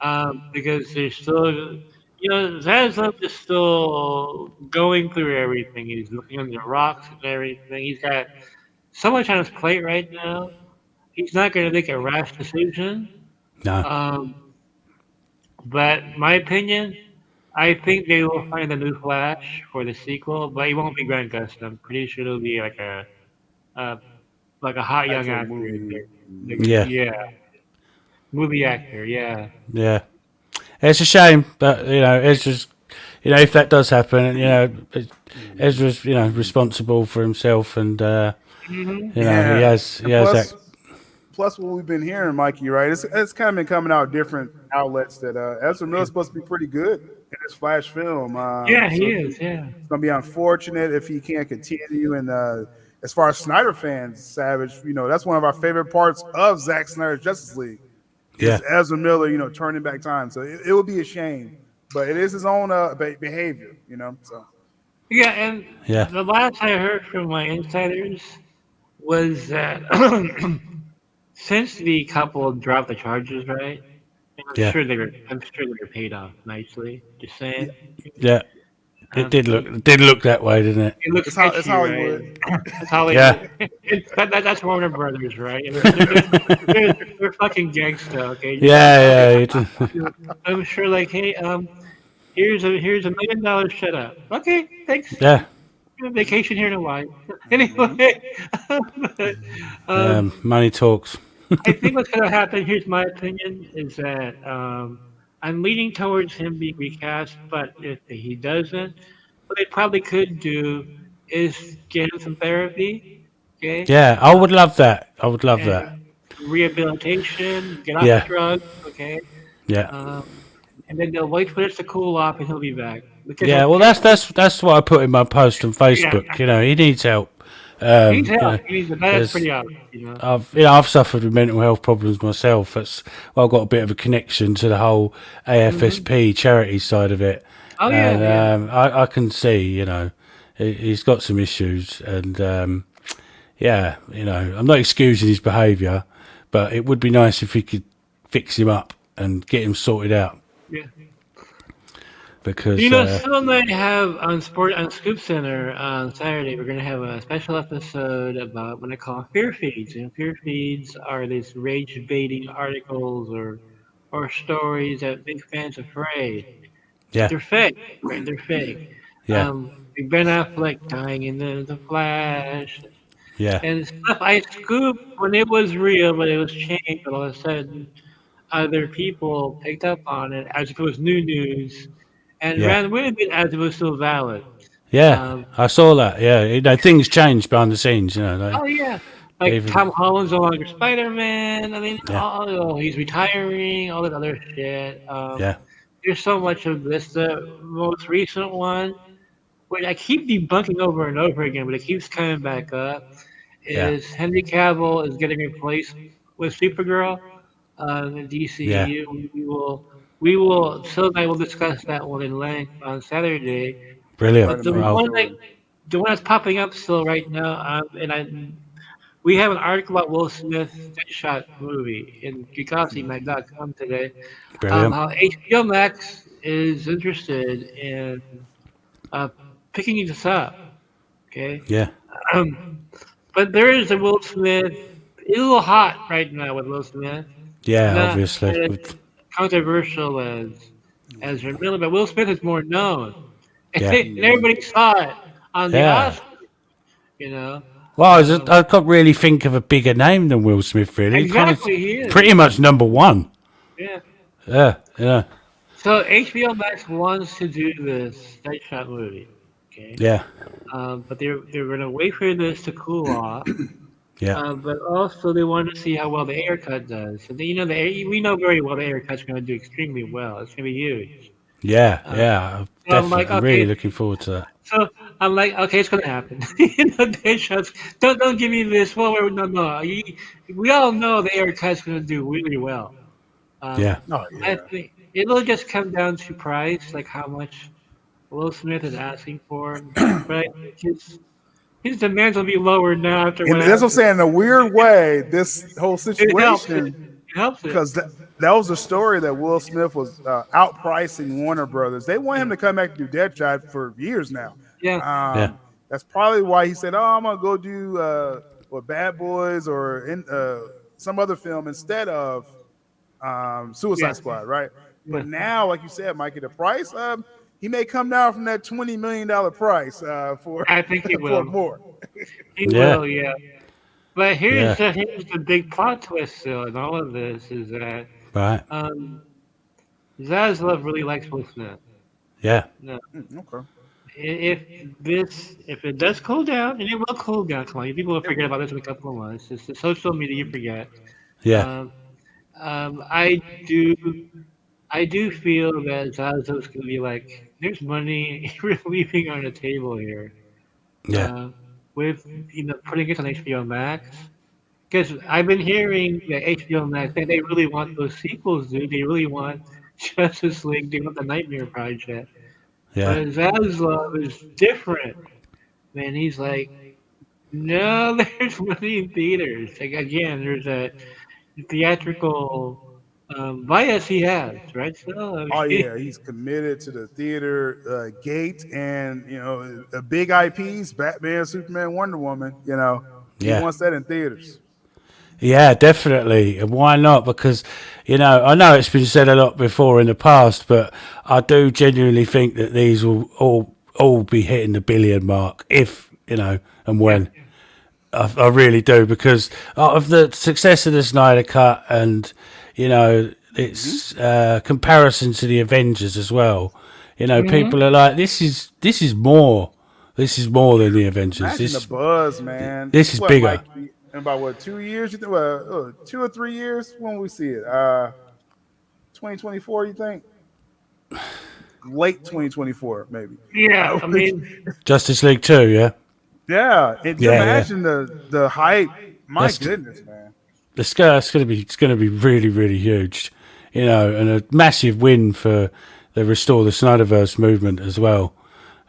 Because there's still, Zaslav is still going through everything. He's looking under rocks and everything. He's got so much on his plate right now. He's not going to make a rash decision. No. Um, but my opinion, I think they will find a new Flash for the sequel, but it won't be Grant Gustin. I'm pretty sure it'll be uh, like a hot young Actual actor. movie. Yeah. Yeah, movie actor. Yeah. Yeah. It's a shame, but it's just if that does happen, Ezra's responsible for himself, and Hmm. he Yeah, and has that. plus what we've been hearing, Mikey, right? It's kind of been coming out different outlets that Ezra Miller's supposed to be pretty good in this Flash film. Yeah, he So is. Yeah. it's gonna be unfortunate if he can't continue. And as far as Snyder fans, Savage, that's one of our favorite parts of Zack Snyder's Justice League Yeah. is Ezra Miller, turning back time. So it would be a shame, but it is his own behavior, So Yeah, and Yeah. the last I heard from my insiders was that since the couple dropped the charges, right? And Yeah. I'm sure they were paid off nicely. Just yeah, saying. Yeah. Um, It did look that way, didn't it? it looks it's sketchy, right? Hollywood. That's Yeah. Hollywood. That's Warner Brothers, right? And they're fucking gangsta, okay? Yeah. Yeah. I'm sure, like, hey, here's $1 million. Shut up. Okay, thanks. Yeah. Vacation here in Hawaii. Hmm. Anyway, but, Money talks. I think what's going to happen, here's my opinion, is that I'm leaning towards him being recast, but if he doesn't, what they probably could do is get him some therapy, okay? Yeah. I would love that. I would love And that. some rehabilitation, get off the Yeah. drugs, okay? Yeah. Um, and then they'll wait for this to cool off and he'll be back. Because Yeah. Well, that's what I put in my post on yeah, Facebook. He needs help. he needs help. That's There's pretty obvious. I've suffered with mental health problems myself. I've got a bit of a connection to the whole Hmm. AFSP charity side of it, Oh, yeah, and yeah. I can see he's got some issues, and yeah, I'm not excusing his behaviour, but it would be nice if he could fix him up and get him sorted out Yeah. because Still might have on Scoop Center on Saturday. We're gonna have a special episode about what I call fear feeds. And fear feeds are these rage baiting articles or stories that make fans afraid, but yeah, they're fake, right? They're fake. yeah, Like Ben Affleck dying in the Flash yeah, and stuff I scooped when it was real, but it was changed. All of a sudden, other people picked up on it as if it was new news and yeah, ran with it as it was still valid. yeah. Um, I saw that. Yeah, things changed behind the scenes. oh yeah, They like even Tom Holland's no longer Spider-Man. I mean, yeah, he's retiring, all that other shit. yeah, There's so much of this. The most recent one, which I keep debunking over and over again, but it keeps coming back up, yeah, is Henry Cavill is getting replaced with Supergirl in yeah. DCU. Phil and I will discuss that one in length on Saturday. Brilliant. Right But in my Well, story. the one that's popping up still right now, we have an article about Will Smith's Deadshot movie in geekosity.com today. brilliant. How HBO Max is interested in uh, picking this up. Okay, Yeah, um, but there is a Will Smith. It's a little hot right now with Will Smith. yeah. Not Obviously, as controversial as Jamila, but Will Smith is more known, yeah, and everybody saw it on the yeah. Oscars. You know, Well, um, I can't really think of a bigger name than Will Smith. Really, he kind of exactly he is. pretty much number one. Yeah. Yeah, yeah, So HBO Max wants to do this Deadshot movie. Okay. yeah, But they're gonna wait for this to cool off. yeah, But also they want to see how well the haircut does. So we know very well the haircut's gonna do extremely well. It's gonna be huge. yeah, Uh, yeah. so I'm Definitely, like, I'm really okay. looking forward to that. So I'm like, okay, it's gonna happen. Deadshots. Don't give me this. Well, no, no. We all know the haircut's gonna do really well. Um, Yeah, Oh I yeah. think it'll just come down to price, like how much Will Smith is asking for. But I think his demands will be lower now after And what that's what I'm happened. saying. In a weird way, this whole It helps it. situation, It helps it. because that was a story that Will Smith was outpricing Warner Brothers. They want him Yeah. to come back to do Deadshot for years now. Yeah. yeah, That's probably why he said, "Oh, I'm gonna go do what Bad Boys or in some other film instead of Yeah. Suicide Squad," right? But Yeah. now, like you said, Mikey, the price he may come down from that $20 million price for I think he for will. more. He yeah, will. Yeah. But yeah. here's the big plot twist though in all of this is that Right. um, Zaslav really likes Will Smith. Yeah, No, Okay. if it does cool down, and it will cool down, come on, people will It forget will. about this in a couple of months. It's the social media you forget. yeah, Um, I do I do feel that Zaslav's gonna be like, there's money we're leaving on the table here. yeah, Uh, with putting it on HBO Max. Because I've been hearing that HBO Max, they really want those sequels, dude. They really want Justice League. They want the Nightmare Project. yeah, But Zaslav is different, man. He's like, no, there's money in theaters. Like, again, there's a theatrical bias he has, right? So, I Oh mean, yeah, he's committed to the theater gate, and the big IPs, Batman, Superman, Wonder Woman. He yeah. wants that in theaters. Yeah, definitely. And why not? Because, I know it's been said a lot before in the past, but I do genuinely think that these will all be hitting the billion mark if, and yeah, when. I really do because of the success of the Snyder Cut and, Hmm. its comparison to the Avengers as well. hmm People are like, this is more. This is more than the Avengers. Imagine the buzz, man. This is What, bigger. Mikey? In about what 2 years? You think? 2 or 3 years when we see it? 2024. You think? Late 2024, maybe. yeah. I mean, Justice League 2, yeah? Yeah, and you Yeah, yeah. imagine the hype. My That's goodness, man. it's gonna be really really huge, and a massive win for the Restore the Snyderverse movement as well.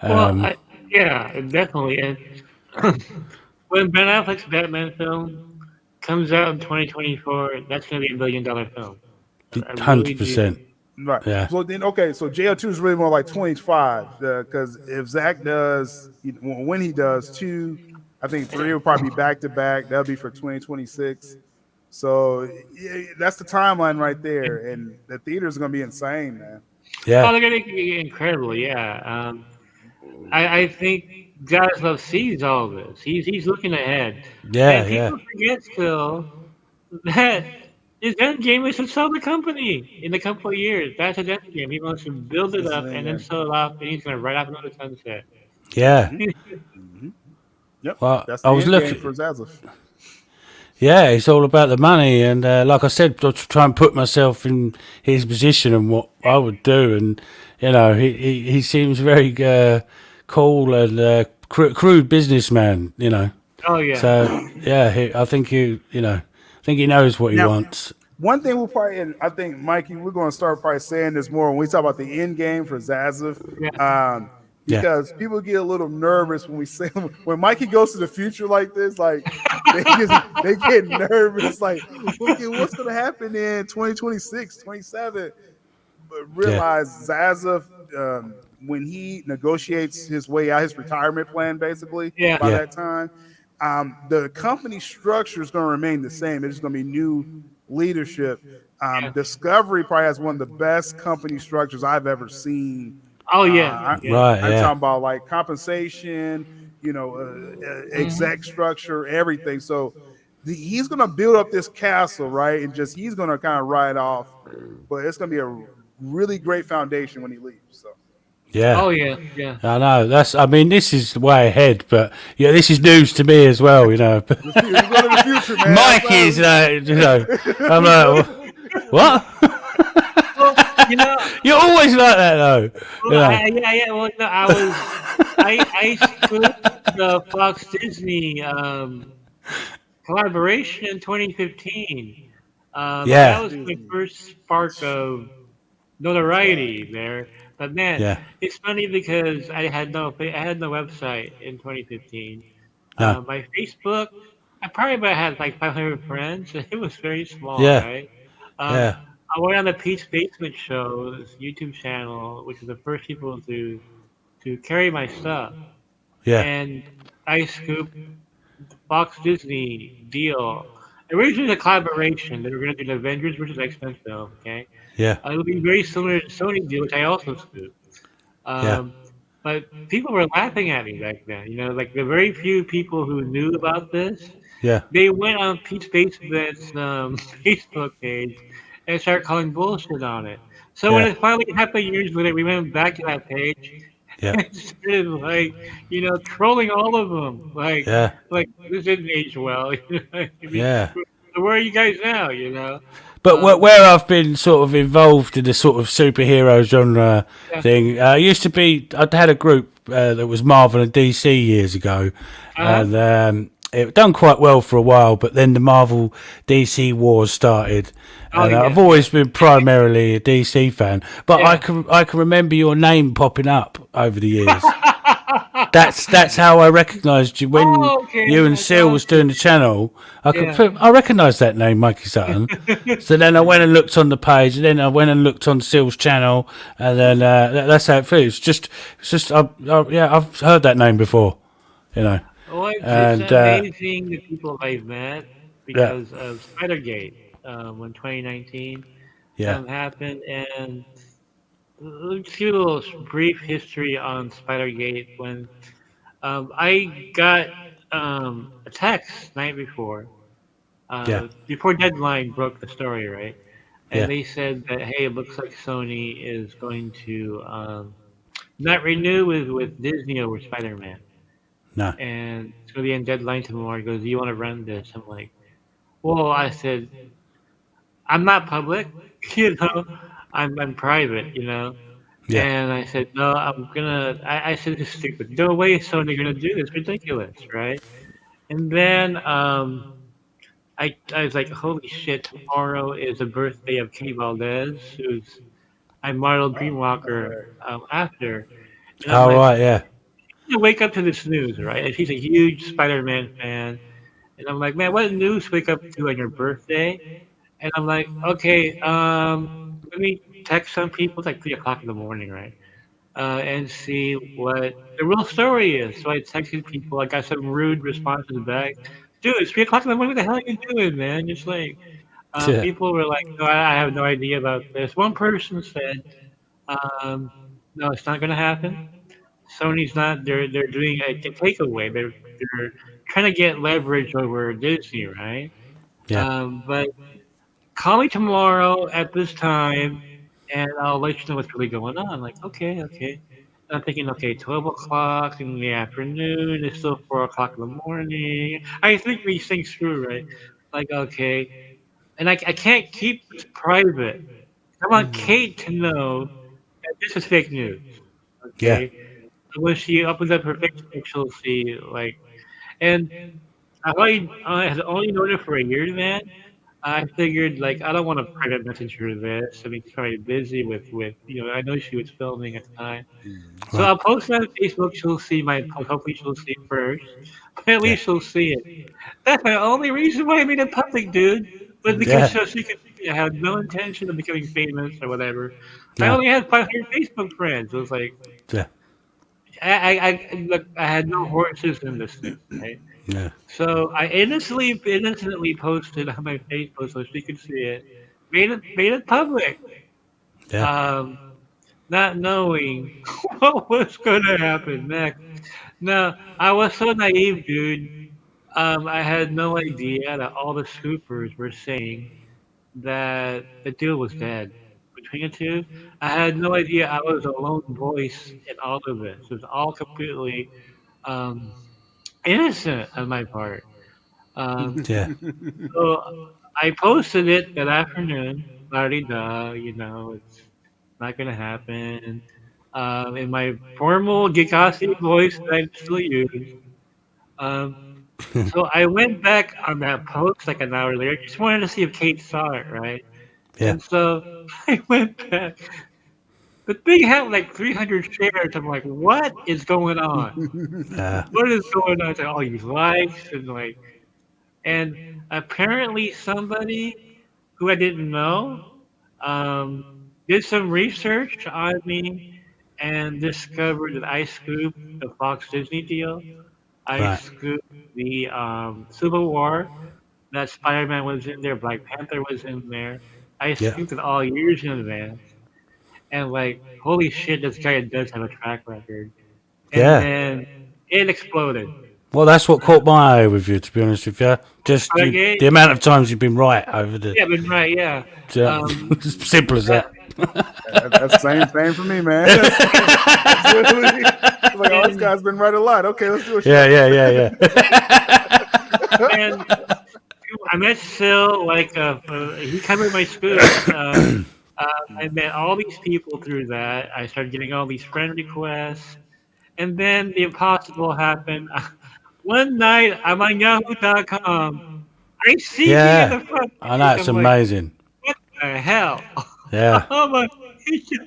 well, Um, yeah, definitely. And when Ben Affleck's Batman film comes out in 2024, that's going to be $1 billion film. I really hundred do. percent. Right. Yeah, So then, okay. So JL2 is really more like 25 because if Zach does, when he does two, I think three will probably be back to back. That'll be for 2026. So yeah, that's the timeline right there, and the theaters are gonna be insane, man. Oh, yeah, they're going to be incredible. Yeah. I think Zaslav sees all this. He's looking ahead, yeah, and yeah, people forget still that his end game is to sell the company in a couple of years. That's his end game. He wants to build it This is up the and then game. sell it off, and he's gonna ride off into the sunset. Yeah. Hmm. Hmm. Yep, Well, that's I the was end game looking. for Zazov. Yeah, it's all about the money, and like I said, to try and put myself in his position and what I would do, and he seems very cool and crude businessman, Oh yeah, So yeah, I think I think he knows what he Now, wants. one thing we'll probably, and I think Mikey, we're going to start probably saying this more when we talk about the end game for Zazov, yeah. um, Yeah, because people get a little nervous when we say when Mikey goes to the future like this, like they get nervous, like okay, what's going to happen in 2026, 27? But yeah, realize Zazov, when he negotiates his way out, his retirement plan, basically Yeah. by yeah, that time, the company structure is going to remain the same. It's just going to be new leadership. Yeah. Discovery probably has one of the best company structures I've ever seen. Oh yeah. Uh, Yeah. right, I'm yeah, talking about like compensation, Hmm. exec structure, everything. So he's going to build up this castle, right? And just he's going to kind of ride off, but it's going to be a really great foundation when he leaves. So yeah. Oh yeah. Yeah. I know. I mean, this is way ahead, but yeah, this is news to me as well. we're going to the future, man. Mike is, I'm We go like, to, what? Well, you know, You're always like that, though. well, yeah. Well, no, I scooped the Fox Disney collaboration in 2015. That Yeah, was my Disney. first spark of That's right. notoriety there. But man, yeah, it's funny because I had no website in 2015. no, My Facebook, I probably about had like 500 friends. It was very small, yeah, right? Um, yeah, I went on the Pete's Basement Show, this YouTube channel, which was the first people to carry my stuff, yeah, and I scooped Fox Disney deal. Originally, a collaboration. They were going to do the Avengers versus X-Men film. Okay, yeah, it would be very similar to Sony deal, which I also scooped. yeah, Um, but people were laughing at me back then. Like the very few people who knew about this, yeah, they went on Pete's Basement's Facebook page and started calling bullshit on it. So when yeah, it finally happened years later, we went back to that page yeah, and started like, trolling all of them. yeah, Like this didn't age well. I mean, yeah. where are you guys now? But Um, where I've been sort of involved in the sort of superhero genre yeah. thing, used to be I'd had a group that was Marvel and DC years ago, Uh-huh. and it done quite well for a while. But then the Marvel DC wars started, Oh and I've yeah, always been primarily a DC fan. But I yeah. can I can remember your name popping up over the years. That's how I recognised you when Oh, okay, you and that's Seal was doing awesome. the channel. Yeah. I recognised that name, Mikey Sutton. So then I went and looked on the page, and then I went and looked on Seal's channel, and then that's how it feels. It's just yeah, I've heard that name before, you know, Well, it's and amazing the people I've met yeah, because of Spidergate when 2019 yeah, happened. And let's give you a little brief history on Spidergate. When I got a text night yeah, before deadline broke the story, right? And yeah, they said that, hey, it looks like Sony is going to not renew with Disney over Spider-Man. no, And it's going to be in deadline tomorrow. He goes, do you want to run this? I'm like, well, I said, I'm not public, you know, I'm private. yeah, And I said, no, I said, this is stupid. No way is Sony going to do this. Ridiculous, right? And then I was like, holy shit, tomorrow is the birthday of Kenny Valdez, who's I modeled Oh, Dreamwalker okay. after. And I'm all like, right, yeah, wake up to this news, right? And she's a huge Spider-Man fan. And I'm like, man, what news wake up to on your birthday? And I'm like, okay, let me text some people. It's like 3 o'clock in the morning, right? And see what the real story is. So I texted people. I got some rude responses back. Dude, it's 3 o'clock in the morning. What the hell are you doing, man? Just like, yeah, people were like, no, I have no idea about this. One person said, um, no, it's not going to happen. Sony's not. They're doing a takeaway. They're trying to get leverage over Disney, right? yeah, But call me tomorrow at this time, and I'll let you know what's really going on. I'm like, okay, okay. And I'm thinking, okay, 12 o'clock in the afternoon. It's still 4 o'clock in the morning. I think these things through, right? Like, okay, and I can't keep this private. I want Kate to know that this is fake news. Yeah. Okay, when she opens up her Facebook, she'll see like, and I had only known her for a year then. I figured like I don't want to private message her this. I mean, she's probably busy with I know she was filming at the time. So Right. I'll post it on Facebook. She'll see my post. Hopefully she'll see it first. But at Yeah. least she'll see it. That's my only reason why I made it public, dude. Was because Yeah. so she could see I had no intention of becoming famous or whatever. I No. only had 500 Facebook friends. It was like Yeah. look. I had no horses in this thing, right? Yeah. So I innocently posted on my Facebook so she could see it. Made it public. Yeah. Um, not knowing what was gonna happen next. No, I was so naive, dude. I had no idea that all the scoopers were saying that the dude was dead. Between the two, I had no idea I was a lone voice in all of this. It was all completely um, innocent on my part. Um, Yeah. so I posted it that afternoon. Bloody duh, it's not gonna happen. In my formal Gikasi voice that I still use. Um, so I went back on that post like an hour later. Just wanted to see if Kate saw it, right? Yeah. And so I went back. The thing had like 300 shares. I'm like, what is going on? Uh, What is going on? It's like all these likes and apparently somebody who I didn't know um, did some research on me and discovered that I scooped the Fox Disney deal. I right. scooped the Civil War, that Spider-Man was in there, Black Panther was in there. I Yeah. scooped it all years in advance, and like, holy shit, this guy does have a track record. And Yeah. then it exploded. Well, that's what Uh, caught my eye with you, to be honest with you. Just but again, the amount of times you've been right over the. yeah, but right, yeah. Um, Simple as that, that. That's same for me, man. That's literally it's like, oh, this and guy's been right a lot. Okay, let's do a Yeah. show. Yeah. Yeah. and I met Sil like he covered my scoops. I met all these people through that. I started getting all these friend requests, and then the impossible happened. One night I'm on Yahoo.com. I see me in Yeah. the front I know page. it's I'm like, amazing. what the hell? Yeah. I'm on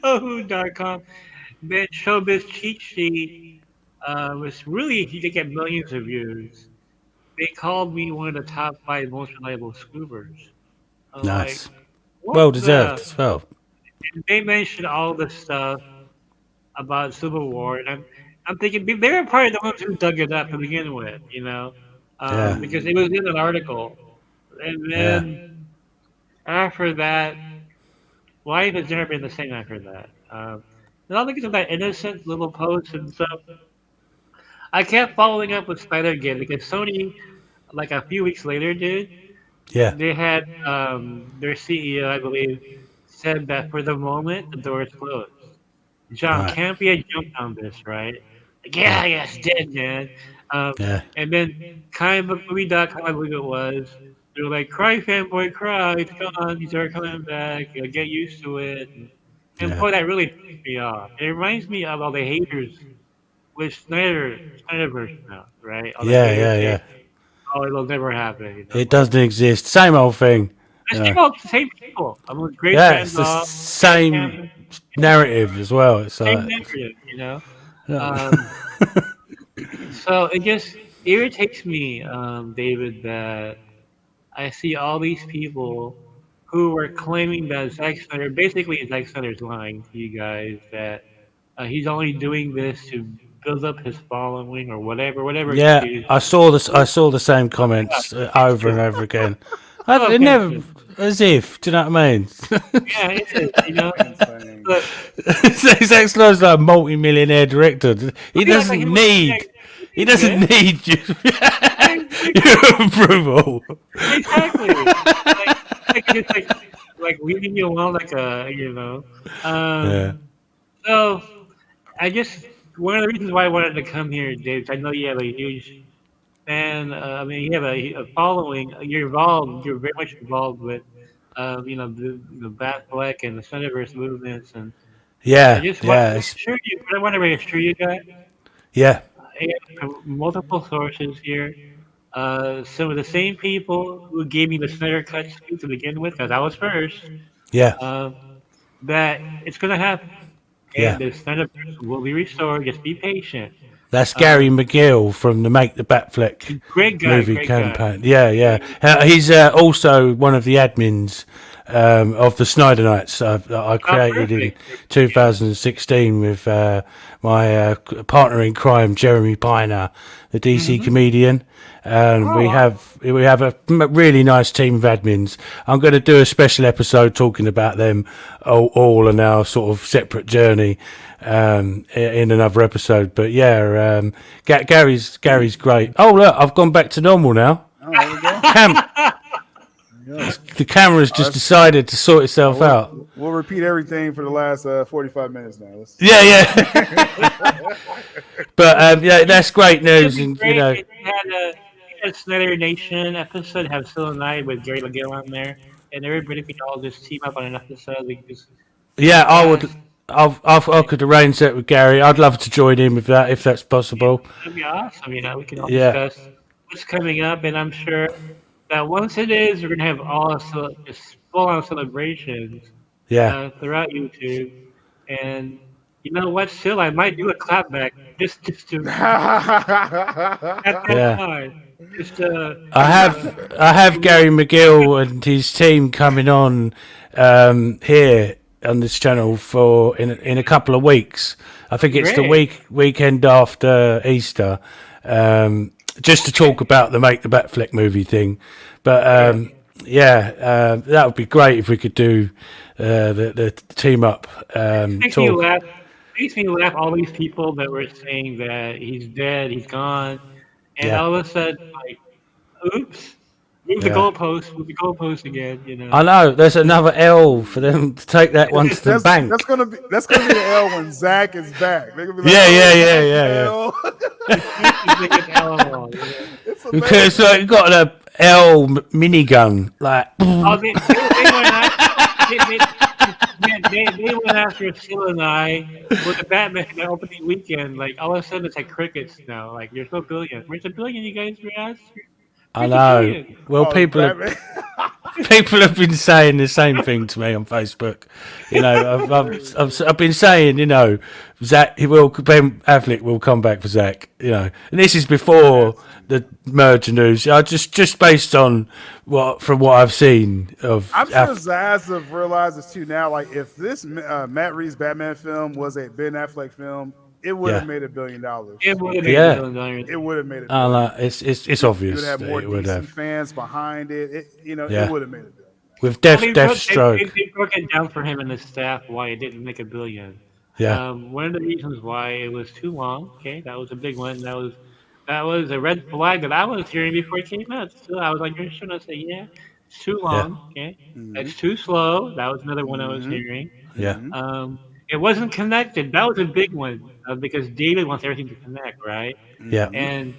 Yahoo.com. Man, Showbiz cheat sheet was really he could get millions of views. They called me one of the top 5 most reliable scoopers. I'm like, Nice. what Well the? deserved as well. And they mentioned all this stuff about Civil War, and I'm thinking they were probably the ones who dug it up to begin with, Yeah. because it was in an article. And Yeah. then after that, life has never been the same after that. And all because of that innocent little post and stuff. I kept following up with Spider again because Sony, like a few weeks later, dude, Yeah. they had their CEO, I believe, said that for the moment the door is closed. John Right. can't be a jump on this, right? Like, Yeah. yeah, it's dead, man. Um, Yeah. and then comicbookmovie.com, I believe it was, they were like, cry fanboy, cry, it's gone, these are coming back, get used to it. And Yeah. boy, that really pissed me off. It reminds me of all the haters with Snyderverse now, right? All the Yeah. haters Yeah. saying, Yeah. oh, it'll never happen. It Like, doesn't exist. Same old thing. the You know. same people. I'm with great Yeah. It's fans the off, great same fans, narrative as well. It's same like. narrative. Yeah. Um, So it just irritates me, David, that I see all these people who were claiming that Zack Snyder, basically Zack Snyder's lying to you guys that he's only doing this to build up his following or whatever Yeah, excuse. I saw this. I saw the same Yeah, comments it's over and stupid. over again. So It against never, it. as if. Do you know what I mean? Yeah, it is. Insane. Look, Zack Snyder's like a multi-millionaire director. He you act like doesn't he was need. He doesn't man. need you, Exactly. your approval. Exactly. Like just like leaving me alone, like Yeah. So I just one of the reasons why I wanted to come here, Dave, is I know you have a huge fan. I mean, you have a following. You're involved. You're very much involved with, the Bat Black and the Snyderverse movements, and I Yeah. just want to Yeah. reassure you. I want to reassure you guys. Yeah. I have from multiple sources here. Some of the same people who gave me the Snyder Cut suit to begin with, because I was first. Yeah. Uh, that it's going to happen. Okay, Yeah. the Snyderverse will be restored. Just be patient. That's Gary Um, McGill from the Make the Batfleck Great guy, movie great guy. campaign. Yeah, yeah. Great. He's also one of the admins of the Snyder Nights that I Oh, created in perfect. 2016 with my partner in crime, Jeremy Piner, the DC Mm-hmm. comedian. And Oh, we have a really nice team of admins. I'm going to do a special episode talking about them all and our sort of separate journey in another episode. But yeah, Gary's great. Oh look, I've gone back to normal now. Oh, there we go. Cam, There we go. the camera's just decided to sort itself out. We'll repeat everything for the last 45 minutes now. Yeah, yeah. But yeah, that's great it'd news, be and great if you had a Snyder Nation episode, have Phil and I with Gary McGill on there, and everybody could all just team up on an episode. We could just yeah, I would. discuss. I could arrange that with Gary. I'd love to join in with that if that's Yeah, possible. that'd be awesome. We can all Yeah, discuss what's coming up, and I'm sure that once it is, we're gonna have just full-on celebrations yeah, throughout YouTube. And you know what? Still, I might do a clapback just to at that yeah. time. Just I have Gary McGill and his team coming on here on this channel for in a couple of weeks. I think it's the great. weekend after Easter, just to talk about the Make the Batfleck movie thing. But Yeah. yeah, that would be great if we could do the team up Makes me talk. laugh. Makes me laugh. All these people that were saying that he's dead, he's gone, and Yeah, all of a sudden, like, oops, yeah. move the goalpost again. I know. There's another L for them to take that one to the that's bank. that's gonna be the L when Zach is back. They're gonna be like, Yeah, oh, yeah, it's yeah, a yeah, yeah. L. It's like an L, It's Because amazing. you got a L minigun, like Oh, they went after they went after Phil and I with the Batman the opening weekend. Like all of a sudden, it's like crickets now. Like there's no billion. Where's the billion? You guys were asked. I Where's the know. billion? Well, Oh, Batman. people have been saying the same thing to me on Facebook. You know, I've been saying, you know, Zach, Ben Affleck will come back for Zach. You know, and this is before the merger news. I just based on from what I've seen of. I'm sure Zaz have realized this too now. Like, if this Matt Reeves Batman film was a Ben Affleck film, it would have Yeah. made $1 billion. It would have made Yeah. $1 billion. It would have made it. It's You obvious would have that more it would DC have. fans behind it. It Yeah. would have made $1 billion. With Well, they Deathstroke. broke it down for him and his staff why it didn't make $1 billion. Yeah, One of the reasons why it was too long. Okay, that was a big one. That was a red flag that I was hearing before it came out. Still, I was like, you're sure to say, yeah, it's too yeah, long. Okay, it's too slow. That was another one I was Mm-hmm. hearing. yeah, Mm-hmm. It wasn't connected. That was a big one because David wants everything to connect, right? yeah, Mm-hmm. And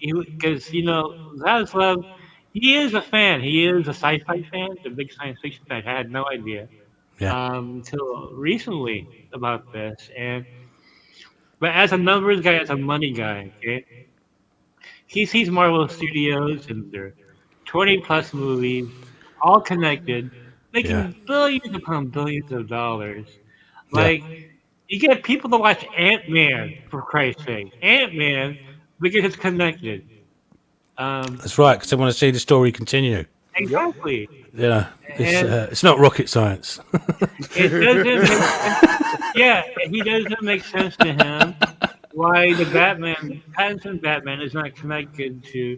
because Zaslav, he is a fan. He is a sci-fi fan, a big science fiction fan. I had no idea yeah, until recently about this. But as a numbers guy, as a money guy, okay, he sees Marvel Studios and their 20 plus movies, all connected, yeah, making billions upon billions of dollars. yeah. Like you get people to watch Ant Man for Christ's sake, Ant Man because it's connected. Um, That's right. Because I want to see the story continue. Yep. exactly, You know, and it's not rocket science. it doesn't make sense. Yeah, he doesn't make sense to him why the Pattinson Batman is not connected to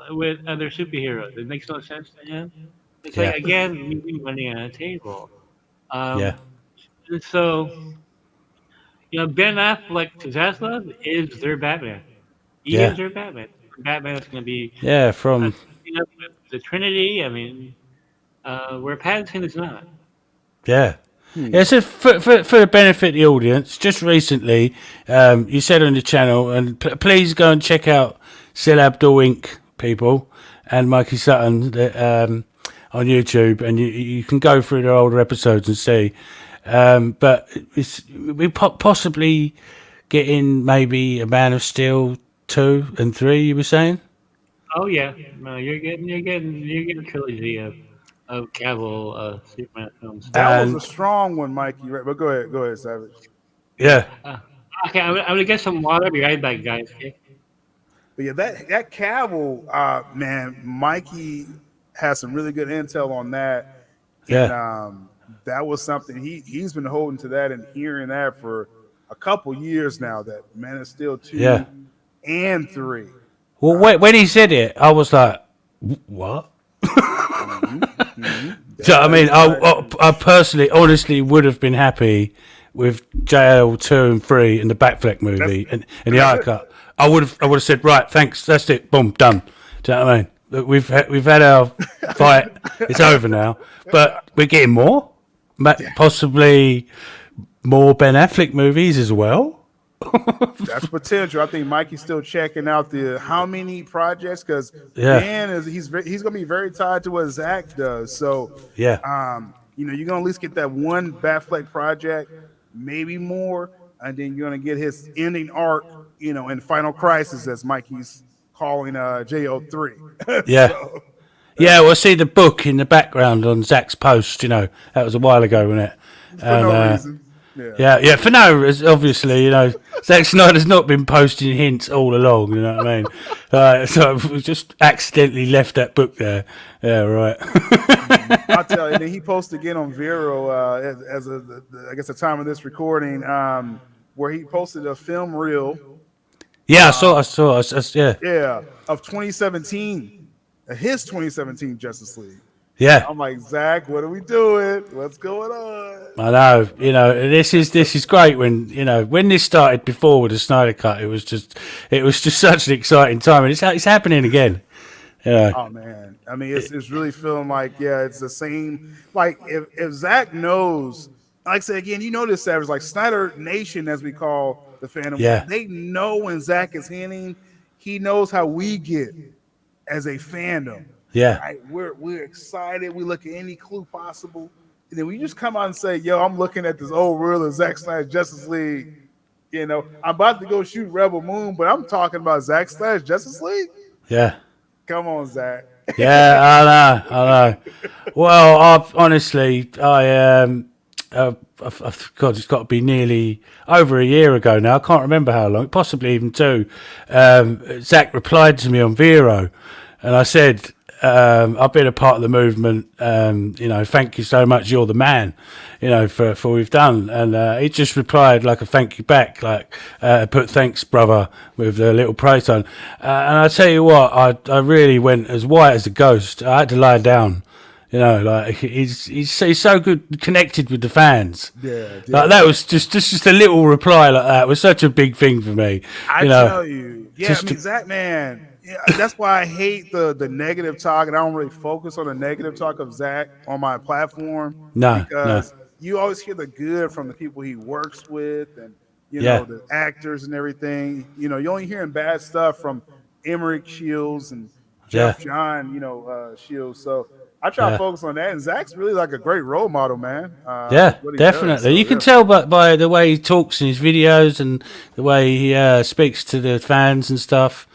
with other superheroes. It makes no sense to him. It's like Yeah, again leaving money on the table. yeah, Um, and so Ben Affleck to Zaslav is their Batman. He yeah, is their Batman. Batman is going to be yeah. From teaming up with the Trinity. I mean, where Pattinson is not. Yeah. Yeah, so for the benefit of the audience, just recently, you said on the channel, and please go and check out Still Abdul Inc. people and Mikey Sutton on YouTube, and you can go through their older episodes and see. But we possibly getting maybe a Man of Steel 2 and 3. You were saying, Oh yeah, no, you're getting a trilogy of Cavill Superman films. That was a and strong one, Mikey. Right? But go ahead, Savage. yeah, Uh, okay, I'm gonna get some water. I'll be right back, guys. Okay. But yeah, that Cavill, man, Mikey has some really good intel on that, and yeah, that was something he's been holding to that and hearing that for a couple years now. That Man of Steel yeah. 2 and 3. Well, when he said it, I was like, what? Hmm. Hmm. So I That mean, is right. I personally, honestly, would have been happy with JL 2 and 3 and the Batfleck That's movie and the that's art it. cut. I would have said, right, thanks, that's it, boom, done. Do you know what I mean? Look, we've had our fight. It's over now, but we're getting more, possibly more Ben Affleck movies as well. That's potential. I think Mikey's still checking out the how many projects because Yeah, Ben is he's gonna be very tied to what Zach does. So, yeah, you're gonna at least get that one Batfleck project, maybe more, and then you're gonna get his ending arc, in Final Crisis as Mikey's calling JO3. yeah. So Yeah, well, I see the book in the background on Zach's post. That was a while ago, wasn't it? for no And reason, yeah. yeah, yeah. For no, obviously, Zack Snyder's not been posting hints all along. You know what I mean? So we just accidentally left that book there. Yeah, right. I'll tell you. And then he posted again on Vero as I guess the time of this recording, where he posted a film reel, Yeah, yeah, yeah, of 2017, his 2017 Justice League. yeah. I'm like, Zach, what are we doing? What's going on? I know. This is great. When this started before with the Snyder Cut, it was just such an exciting time, and it's happening again. Yeah, Oh man, I mean, it's really feeling like, yeah, it's the same. Like if Zach knows, like I said again, this Savage, like Snyder Nation, as we call the fandom, yeah, they know when Zach is hinting. He knows how we get as a fandom, yeah, right? We're excited. We look at any clue possible, and then we just come out and say, "Yo, I'm looking at this old reel of Zack Snyder Justice League." I'm about to go shoot Rebel Moon, but I'm talking about Zack Snyder Justice League. yeah. Come on, Zach. Yeah, I know. Well, God, it's got to be nearly over a year ago now. I can't remember how long, possibly even 2. Zach replied to me on Vero, and I said, I've been a part of the movement. Thank you so much. You're the man. For what we've done. And he just replied like a thank you back, like put thanks, brother, with a little praise on. And I tell you what, I really went as white as a ghost. I had to lie down. Like he's so good connected with the fans. Yeah, Like that was just a little reply like that was such a big thing for me. I You know, tell you, yeah. I just mean, Zach, man, yeah, that's why I hate the negative talk, and I don't really focus on the negative talk of Zach on my platform no, because you always hear the good from the people he works with, and yeah, the actors and everything. You only hearing bad stuff from Emmerich Shields and yeah, Jeff John, Shields. So I try to yeah. focus on that, and Zach's really like a great role model, man. Yeah, What he does. definitely. So You can yeah. tell by the way he talks in his videos and the way he speaks to the fans and stuff.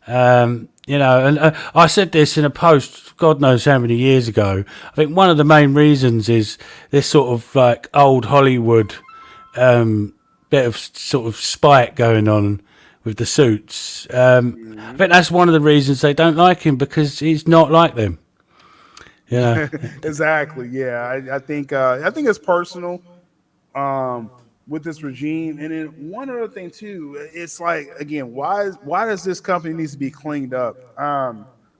And I said this in a post, God knows how many years ago. I think one of the main reasons is this sort of like old Hollywood bit of sort of spite going on with the suits. I think that's one of the reasons they don't like him because he's not like them. You know? Exactly. Yeah, I think it's personal with this regime, and then one other thing too. It's like again, why does this company needs to be cleaned up?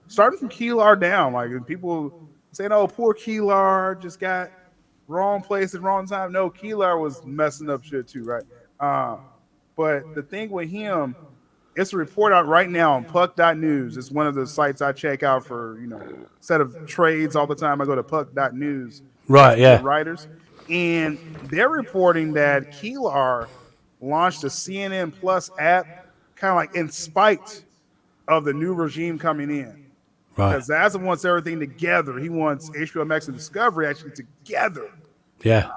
Starting from Keelar down, like people saying, "Oh, poor Keelar just got wrong place at wrong time." No, Keelar was messing up shit too, right? But the thing with him, It's a report out right now on puck.news. It's one of the sites I check out for, set of trades all the time. I go to puck.news. That's Right, the yeah. writers. And they're reporting that Keelar launched a CNN Plus app kind of like in spite of the new regime coming in. Right. Because Zaza wants everything together. He wants HBO Max and Discovery actually together. Yeah.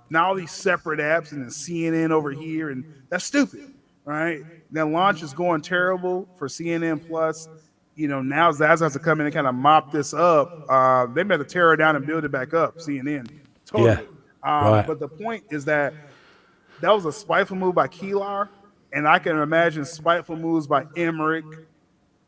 Not all these separate apps and then CNN over here, and that's stupid, right? That launch is going terrible for CNN Plus. Now Zaza has to come in and kind of mop this up. They better tear it down and build it back up, CNN. Totally. Right. But the point is that was a spiteful move by Keelar, and I can imagine spiteful moves by Emmerich,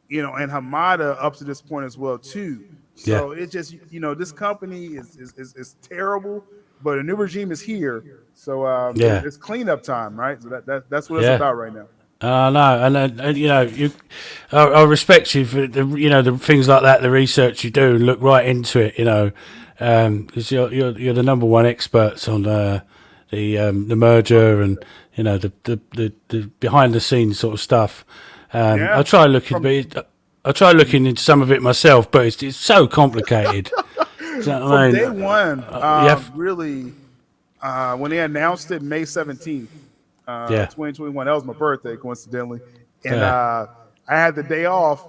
and Hamada up to this point as well too. So it's just this company is terrible, but a new regime is here. So it's cleanup time, right? So that's what it's about right now. No, and I respect you for the things like that, the research you do, and look right into it. Because you're the number one experts on the merger and the behind the scenes sort of stuff. I try looking into some of it myself, but it's so complicated. From day one, really, when they announced it May 17th, 2021, that was my birthday, coincidentally, and I had the day off,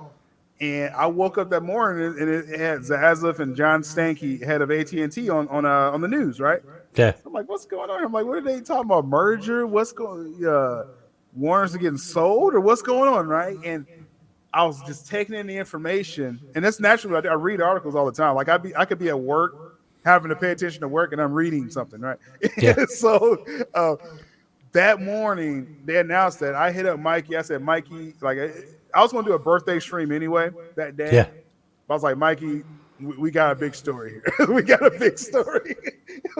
and I woke up that morning and it had Zaslav and John Stanky, head of AT&T, on the news, right? Yeah. I'm like, what's going on? I'm like, what are they talking about? Merger? What's going? Warrants are getting sold, or what's going on, right? And I was just taking in the information, and that's naturally I read articles all the time. Like I could be at work, having to pay attention to work, and I'm reading something, right? Yeah. So that morning they announced that. I hit up Mikey. I said, Mikey, like I was going to do a birthday stream anyway that day. Yeah. I was like, Mikey, we got a big story here. We got a big story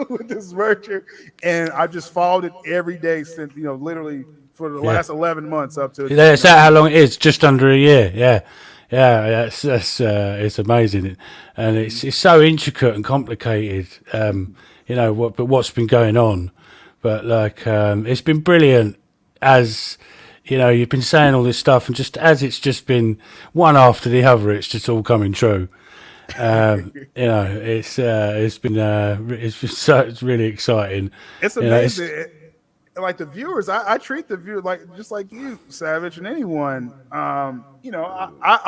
with this merger, and I just followed it every day since literally for the last 11 months up to. Is that how long it is? Just under a year. Yeah. That's it's amazing, and it's so intricate and complicated. What's been going on, but it's been brilliant as. You've been saying all this stuff, and just as it's just been one after the other, it's just all coming true. It's really exciting. It's amazing. Like the viewers, I treat the viewer just like you, Savage, and anyone. I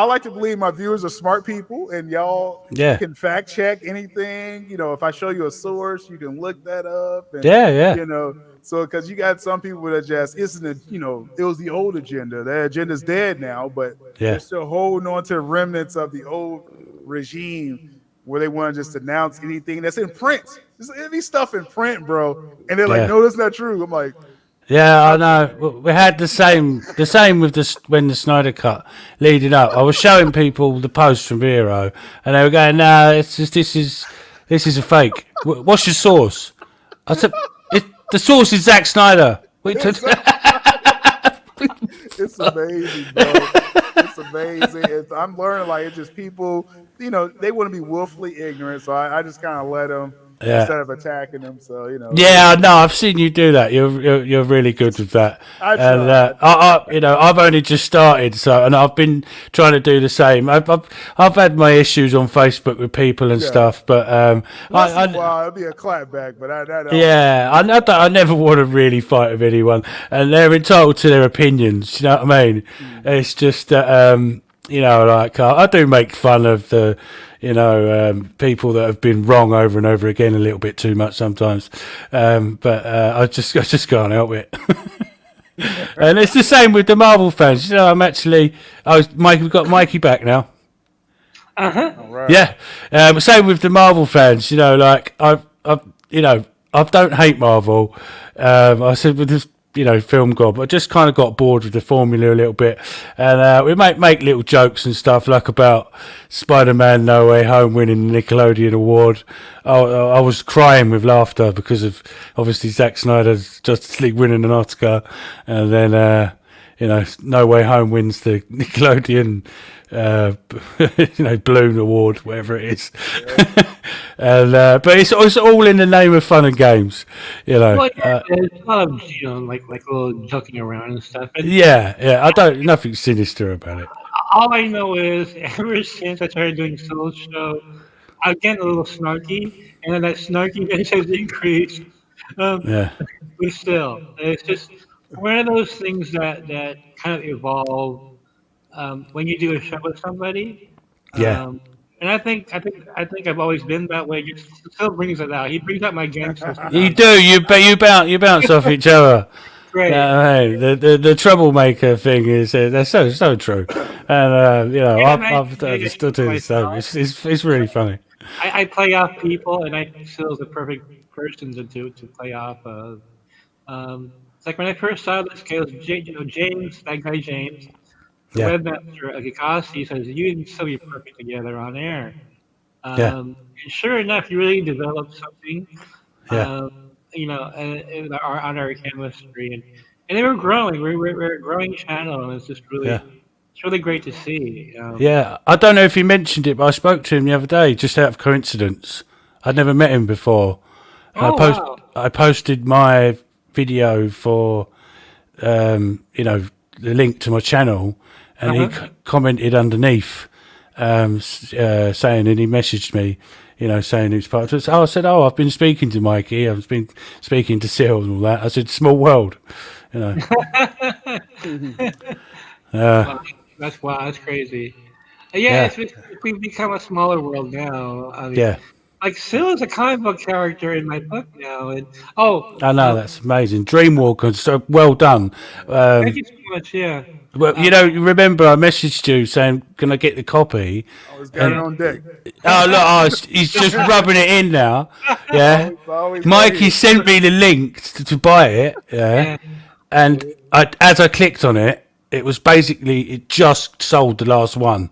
like to believe my viewers are smart people, and y'all can fact check anything. If I show you a source, you can look that up. And, so because you got some people that just isn't it was the old agenda. That agenda's dead now, but they're still holding on to remnants of the old regime where they want to just announce anything that's in print. There's any stuff in print, bro, and they're like, "No, that's not true." I'm like, "Yeah, I know." We had the same with when the Snyder Cut leading up. I was showing people the post from Vero, and they were going, "No, this is a fake. What's your source?" I said, "The source is Zack Snyder." It's amazing, bro. It's amazing. I'm learning it's just people. They want to be willfully ignorant, so I just kind of let them. Instead of attacking them, so Yeah, no, I've seen you do that. You're really good with that. I've only just started, and I've been trying to do the same. I've had my issues on Facebook with people and stuff, but it'll be a clapback. But I never want to really fight with anyone, and they're entitled to their opinions. You know what I mean? It's just that I do make fun of the. People that have been wrong over and over again a little bit too much sometimes, but I just can't help it. And it's the same with the Marvel fans. We've got Mikey back now. Right. Yeah, same with the Marvel fans. I don't hate Marvel. I said with this. Film gob. I just kind of got bored with the formula a little bit, and we make little jokes and stuff about Spider-Man No Way Home winning the Nickelodeon award. I was crying with laughter because of obviously Zack Snyder's Justice League winning an Oscar, and then No Way Home wins the Nickelodeon, Balloon Award, whatever it is. And but it's all in the name of fun and games, Well, yeah, there's a lot of like little joking around and stuff. And I don't nothing sinister about it. all I know is ever since I started doing solo show, I get a little snarky, and then that snarkiness has increased. Um, Yeah, but still, it's just one of those things that kind of evolve when you do a show with somebody. yeah. Um, and I think I've always been that way. Just still brings it out. He brings out my gangster You side. do. You bounce off each other. Great. Yeah, hey, the troublemaker thing is that's so true, and Yeah, and I've I get understood it. So myself. it's really funny. I play off people, and I think Phil's the perfect person to play off of. It's like when I first saw this guy, it was James, that guy James, the Yeah, webmaster of Gikasi says you and still be perfect together on air. yeah, And sure enough, you really developed something, yeah, um, and on our chemistry, and they were growing. We're a growing channel, and yeah. it's really great to see. Yeah, I don't know if he mentioned it, but I spoke to him the other day, just out of coincidence. I'd never met him before, and Oh wow. I posted my video for the link to my channel, and he Uh-huh. commented underneath, saying, and he messaged me, saying he was part of it. So I said, "Oh, I've been speaking to Mikey. I've been speaking to Sil and all that." I said, "Small world," you know. Wow, that's wow. That's crazy. Yeah, Yeah, we've become a smaller world now. I mean, yeah. like Syl is a comic book character in my book now, and oh, I know that's amazing. Dreamwalker, so well done. thank Um, you so much. Yeah. well, Um, you remember I messaged you saying, "Can I get the copy?" Always got it And on deck. he's just rubbing it in now. Yeah, Always Mikey ready. sent me the link to buy it. Yeah, yeah. and as I clicked on it, it just sold the last one,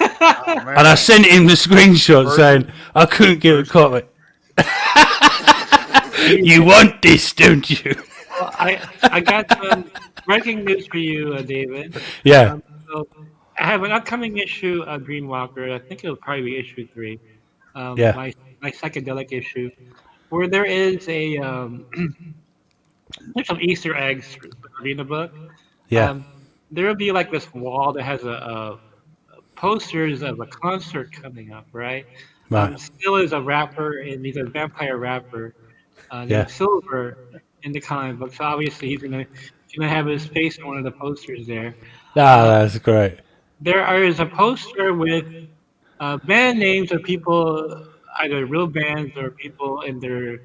Oh and I man. sent him the screenshot First saying I couldn't get a first copy. You want this, don't you? Well, I got some breaking news for you, David. Yeah, So I have an upcoming issue of Green Walker. I think it'll probably be issue 3. yeah, My psychedelic issue, where there is a there's some Easter eggs in the book. yeah. Um, there will be like this wall that has a posters of a concert coming up, right? Right. Still is a rapper, and he's a vampire rapper Yeah. named Silver in the comic book. So obviously he's gonna have his face on one of the posters there. Ah, Uh, that's great. there is a poster with band names of people, either real bands or people in their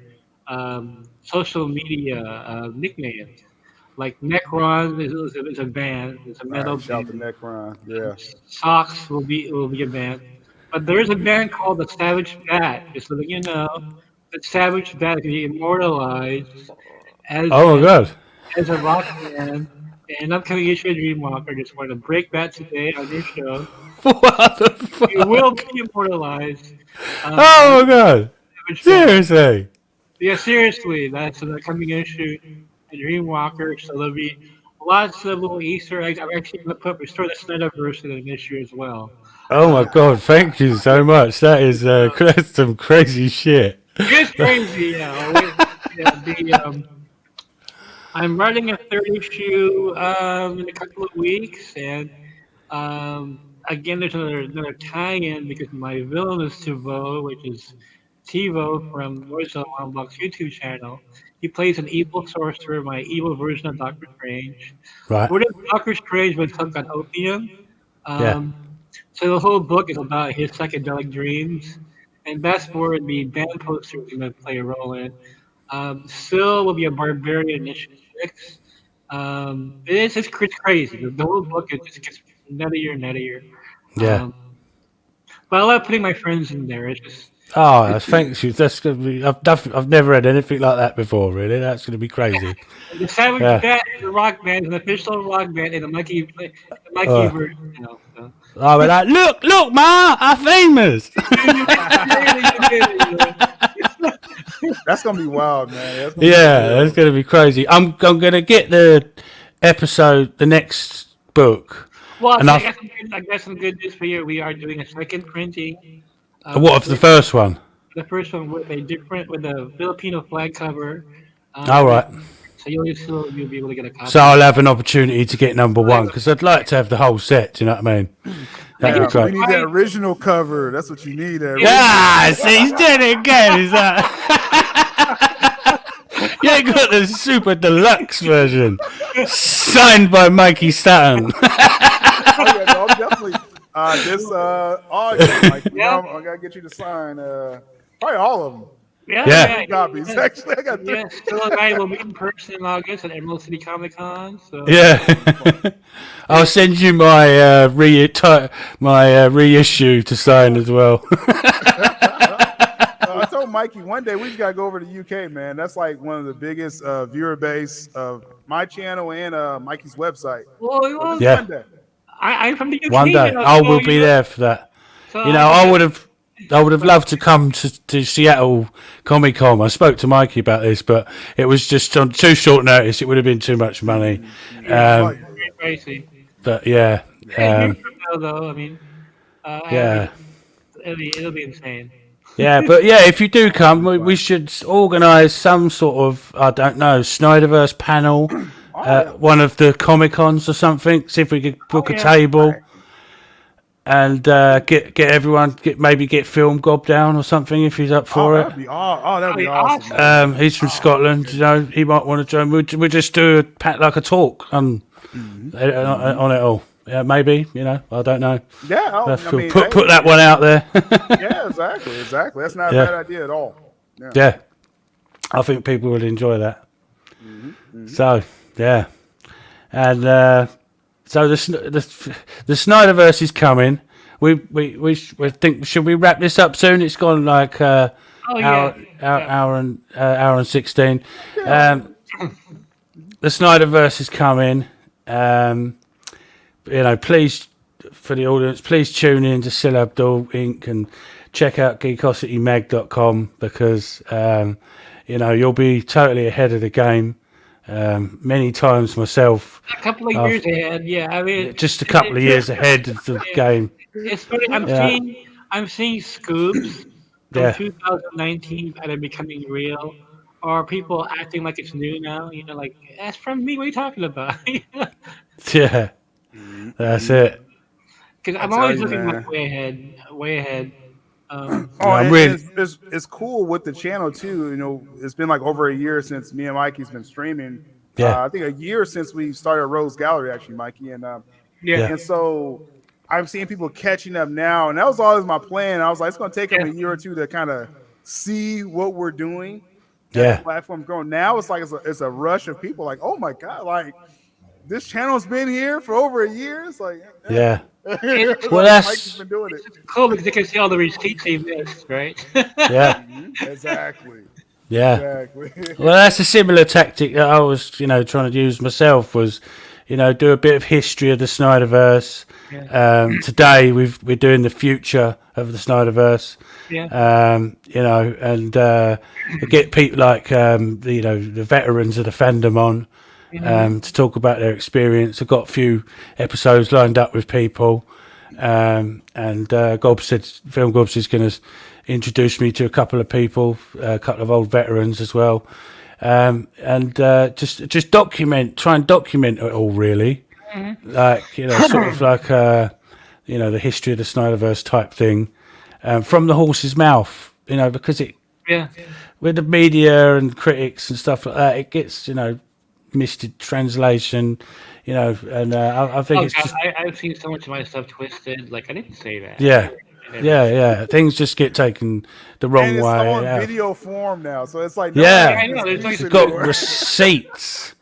social media nicknames. Like Necron is a band, it's a metal Nice. Shout to band. Necron. Yeah. Socks will be a band. But there is a band called the Savage Bat. Just so that you know, the Savage Bat can be immortalized as Oh my as god. as a rock band. And upcoming issue of Dreamwalker just want to break that today on your show. What the You will fuck? be immortalized as Oh my god. Savage Bat. Seriously. Yeah, seriously, that's an upcoming issue of Dreamwalker. So there'll be lots of little Easter eggs. I'm actually going to restore the Snyderverse in an issue as well. Oh my god. Thank you so much. That is that's some crazy shit. It's crazy, yeah. I'm writing a third issue in a couple of weeks, and again, there's another tie-in because my villain is Tivo, which is Tivo from Warzone Unbox YouTube channel. He plays an evil sorcerer, my evil version of Doctor Strange. Right. What if Doctor Strange was hooked on opium? Yeah. Um, so the whole book is about his psychedelic dreams, and that's where the band poster is going to play a role in. Syl will be a barbarian in issue 6. It's crazy. The whole book it just gets nuttier and nuttier. Yeah. But I love putting my friends in there. Oh, thanks you. That's gonna be. I've never had anything like that before. Really, that's gonna be crazy. The Savage Yeah. Bat is a rock band, an official rock band, and the Mikey Uh, version. So. I was like, look, ma, I'm famous. That's gonna be wild, man. That's gonna be Yeah, wild. that's gonna be crazy. I'm gonna get the episode, the next book, Well, and I I got some good news for you. We are doing a second printing of what of the first one? the first one with a Filipino flag cover and All right. everything. So you'll be able to get a So copy of I'll that. have an opportunity to get number one because I'd like to have the whole set. Do you know what I mean? That'd Yeah, be we great. need that original cover. That's what you need. That original. Ah, see, he's doing it again. Is that? You ain't got the super deluxe version, signed by Mikey Sutton. Oh yeah, no, I'm definitely this August. Like, Yeah. I gotta get you to sign probably all of them. Yeah, Yeah. Copies. yeah. Actually, I got three. Yeah, Phil and I will meet in person in August at Emerald City Comic Con. So Yeah, I'll send you my reissue to sign as well. I told Mikey one day we just gotta go over to the UK, man. That's like one of the biggest viewer base of my channel and Mikey's website. well, Yeah. One day. I'm from the UK. One day, I will be there for that. So You know, I would have loved to come to Seattle Comic Con. I spoke to Mikey about this, but it was just on too short notice. It would have been too much money. Very pricey. But yeah, Though I mean, yeah. it'll be insane. Yeah, but yeah, if you do come, we should organise some sort of, I don't know, Snyderverse panel, one of the Comic Cons or something. See if we could book a table and get everyone, maybe get Film Gob down or something if he's up for it. That'd be awesome. He's from Scotland, you know, he might want to join. We'll just do like a talk on it all. Yeah, maybe, you know, I don't know. Yeah, That's cool. Put that one out there. Yeah, exactly. That's not a bad idea at all. Yeah, I think people would enjoy that. So yeah, and so the Snyderverse is coming. We think, should we wrap this up soon? It's gone like hour and 16. The Snyderverse is coming. You know, please, for the audience, please tune in to Still Abdul Inc. and check out geekositymag.com because, you know, you'll be totally ahead of the game. Many times myself. A couple of years ahead, yeah. I mean, just a couple of years ahead of the game. It's funny. I'm seeing scoops from 2019 that are becoming real, or people acting like it's new now. You know, like that's from me. What are you talking about? Yeah, that's it. Because I'm always looking like way ahead. It's cool with the channel too. You know, it's been like over a year since me and Mikey's been streaming. Yeah, I think a year since we started Rose Gallery, actually, Mikey, and and so I'm seeing people catching up now, and that was always my plan. I was like, it's going to take them a year or two to kind of see what we're doing. Yeah, the platform's growing. Now it's like it's a rush of people. Like, oh my god, like this channel's been here for over a year. It's like, yeah. Well, that's been doing it. Cool because they can see all the receipts they missed, right? Yeah, exactly. Yeah. Exactly. Well, that's a similar tactic that I was, you know, trying to use myself. Was, you know, do a bit of history of the Snyderverse. Yeah. Today we're doing the future of the Snyderverse. Yeah. You know, and get people like you know, the veterans of the fandom on. To talk about their experience. I've got a few episodes lined up with people, and Film Gobs is going to introduce me to a couple of people, a couple of old veterans as well, and just try and document it all really, like, you know, sort of like you know, the history of the Snyderverse type thing, from the horse's mouth, you know, because with the media and critics and stuff like that, it gets, you know, misted translation, you know, and I think I've seen so much of my stuff twisted. Like, I didn't say that. Yeah. Things just get taken the wrong and it's way. on video form now, so it's like I know. It's got receipts.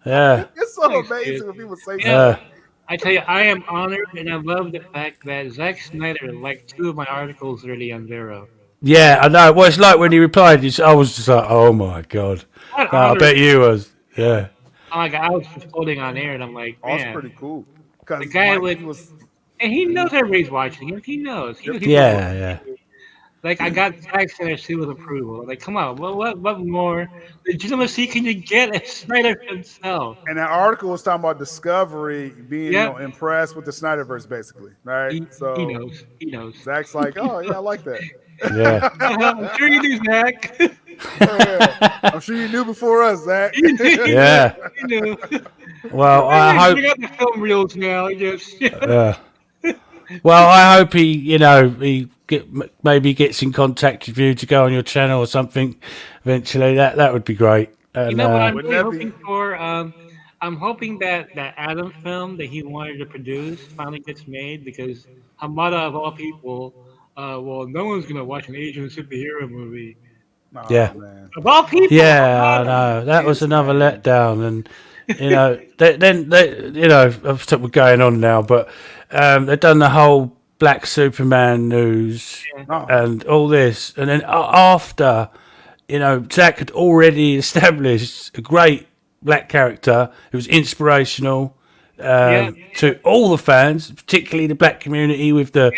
Yeah, it's so amazing when people say I tell you, I am honored, and I love the fact that Zack Snyder liked 2 of my articles already on Vero. Yeah, I know. Well, it's like when he replied, I was just like, oh my god. I bet you was. Yeah. Oh my god, I was just floating on air, and I'm like, man, that's pretty cool. The guy and he knows everybody's watching him. He knows. Yeah. Like I got Zack Snyder seal with approval. Like, come on, what more legitimacy can you get as Snyder himself? And that article was talking about Discovery being, Yep, impressed with the Snyderverse, basically, right? he So knows. He knows. Zach's like, oh yeah, I like that. Yeah. I'm sure you do, Zach. Yeah. I'm sure you knew before us, Zach. he knew. Yeah. He knew. Well, I hope. We got the film reels now. Just Well, I hope he maybe gets in contact with you to go on your channel or something eventually. That would be great. you And know what I'm Wouldn't really that be? hoping for? I'm hoping that Adam film that he wanted to produce finally gets made because Hamada of all people, well, no one's gonna watch an Asian superhero movie. yeah, Oh man, Of all people, yeah, I Hamada. know that was another insane. letdown. And we're going on now, but they've done the whole Black Superman news No. and all this, and then after. Zach had already established a great black character who was inspirational Yeah, to all the fans, particularly the black community, with the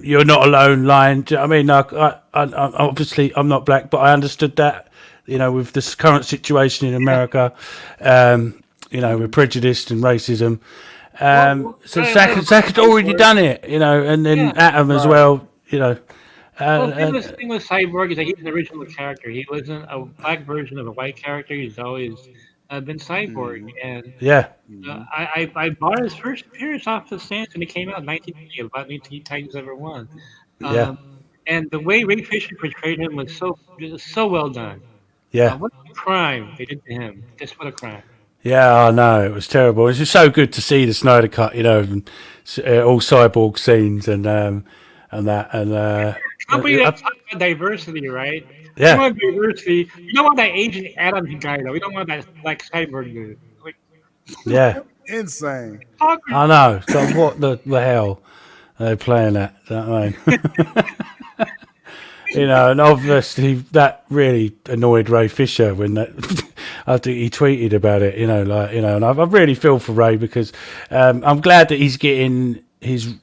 "You're not alone" line. Do you know what I mean? Like, obviously, I'm not black, but I understood that. With this current situation in America, with prejudice and racism. So Zach had already done it, and then yeah. Atom as Right. well, Well, and, the thing with Cyborg is that he's an original character. He wasn't a black version of a white character. He's always been Cyborg, Mhm. and yeah. Mhm. I bought his first appearance off the stands when it came out in 1980, about any Teen Titans ever won. Yeah, Um, and the way Ray Fisher portrayed him was so well done. yeah, What a crime they did to him! Just what a crime. yeah. I know it was terrible. It's just so good to see the Snyder Cut, and all cyborg scenes and that Company uh, that talks about diversity, right? We yeah, want diversity. We don't want that Agent Adams guy though. We don't want that black cyborg dude. Like yeah. Insane. I hypocrisy. know. So what the hell are they playing at? Do you know what I mean? And obviously that really annoyed Ray Fisher when that I think he tweeted about it. And I really feel for Ray because I'm glad that he's getting his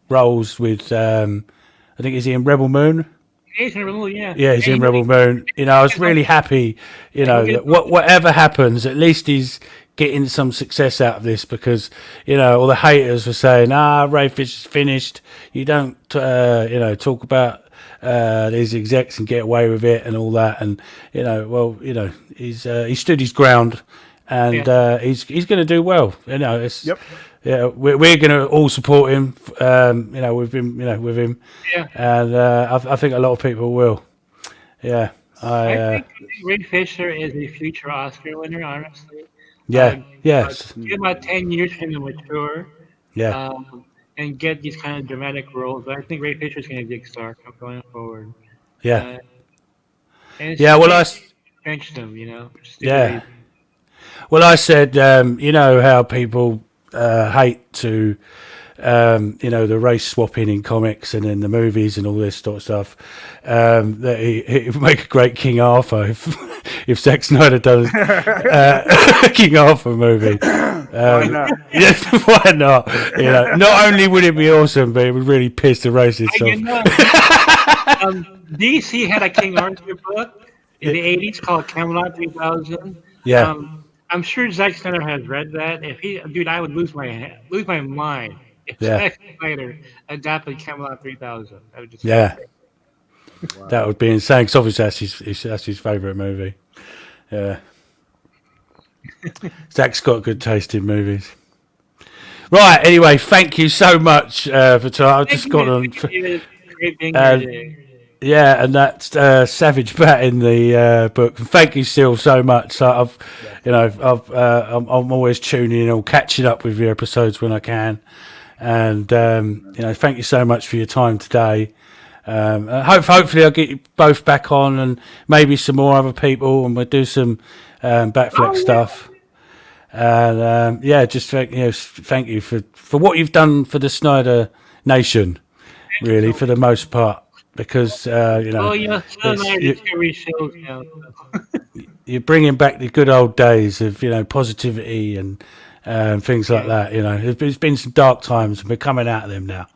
roles with. I think is he in Rebel Moon? Agent Removal, yeah. Yeah, he's in Rebel Moon. I was really happy. He'll get That whatever happens, at least he's getting some success out of this because all the haters were saying, Ray Fisher's finished. You don't talk about these execs and get away with it and all that. And he's he stood his ground, and he's going to do well. It's Yep. yeah, we're going to all support him. We've been with him, yeah. and I think a lot of people will. Yeah, I think Ray Fisher is a future Oscar winner, honestly. yeah, yes, Give about 10 years for him to mature yeah, and get these kind of dramatic roles. But I think Ray Fisher's going to be a big star going forward. yeah, Uh, and it's yeah. too Well, bad they benched him, stupid yeah. reason. Well, I said, how people hate to, the race swapping in comics and in the movies and all this sort of stuff. That he would make a great King Arthur if Zack Snyder does a King Arthur movie. Why not? Yes, why not? Not only would it be awesome, but it would really piss the racists You off. know, DC had a King Arthur book in the 80s called Camelot 3000. Yeah, I'm sure Zack Snyder has read that. Dude, I would lose my mind if Yeah. Zack Snyder adapted Camelot 3000. I would just yeah, Wow. that would be insane. Because obviously that's his favourite movie. Yeah. Zach's got good taste in movies. Right, anyway, thank you so much for time. I've just got on. Great being Uh, here today. Yeah, and that's Savage Bat in the book. Thank you, still so much. So I'm always tuning in or catching up with your episodes when I can. And thank you so much for your time today. Hopefully I'll get you both back on and maybe some more other people, and we'll do some Batfleck stuff. And just thank you for what you've done for the Snyder Nation, really, for the most part, because Still and I it's- Discovery shows now. you're bringing back the good old days of positivity and things like that. You know, it's been some dark times, and we're coming out of them now,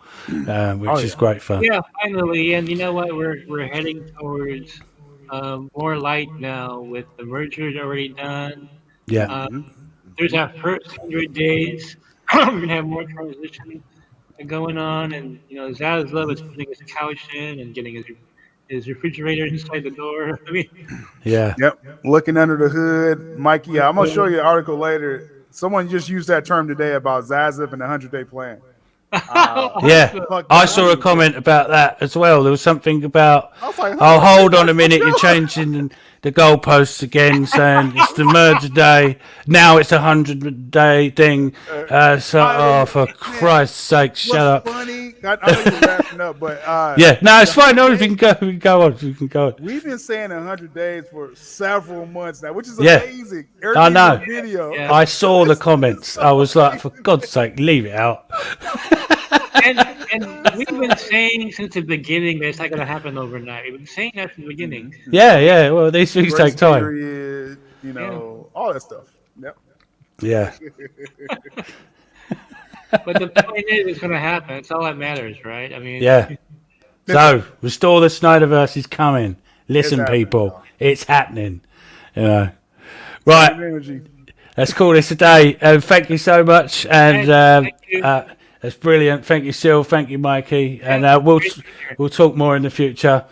which is great fun. Yeah, finally, and you know what? We're heading towards more light now with the mergers already done. Yeah, Uh, there's our first 100 days. We're gonna have more transition going on, and Zaslav is putting his couch in and getting his refrigerator inside the door. I mean, yeah, Yep. Looking under the hood, Mikey. Yeah, I'm gonna show you an article later. Someone just used that term today about Zazip and the 100-day plan. yeah. Fuck I that saw a 100-day. comment about that as well. There was something about, I was like, oh, hold on a that's minute, you're what changing the goalposts again, saying it's the merger day. Now it's a 100-day thing. For Christ's sake, shut up. What's funny? I know you're wrapping up, but Yeah, no, it's fine. No, we can go. We can go on. We can go on. we've been saying 100 days for several months now, which is Yeah. amazing. I know. Video. Yeah. I saw the comments. I was like, for God's sake, leave it out. and we've been saying since the beginning that it's not gonna happen overnight. We've been saying that from the beginning. Yeah, yeah. Well, these things Grace take time. period, all that stuff. Yep. Yeah, But the point is, it's gonna happen. It's all that matters, right? I mean, yeah. So, Restore the Snyderverse is coming. Listen, happening, people, y'all. it's happening. You know. Right, Energy. let's call this a day. Thank you so much, and Thank you. that's brilliant. Thank you, Sil. Thank you, Mikey, and we'll talk more in the future.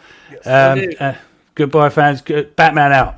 Will do. Goodbye, fans. Good Batman out.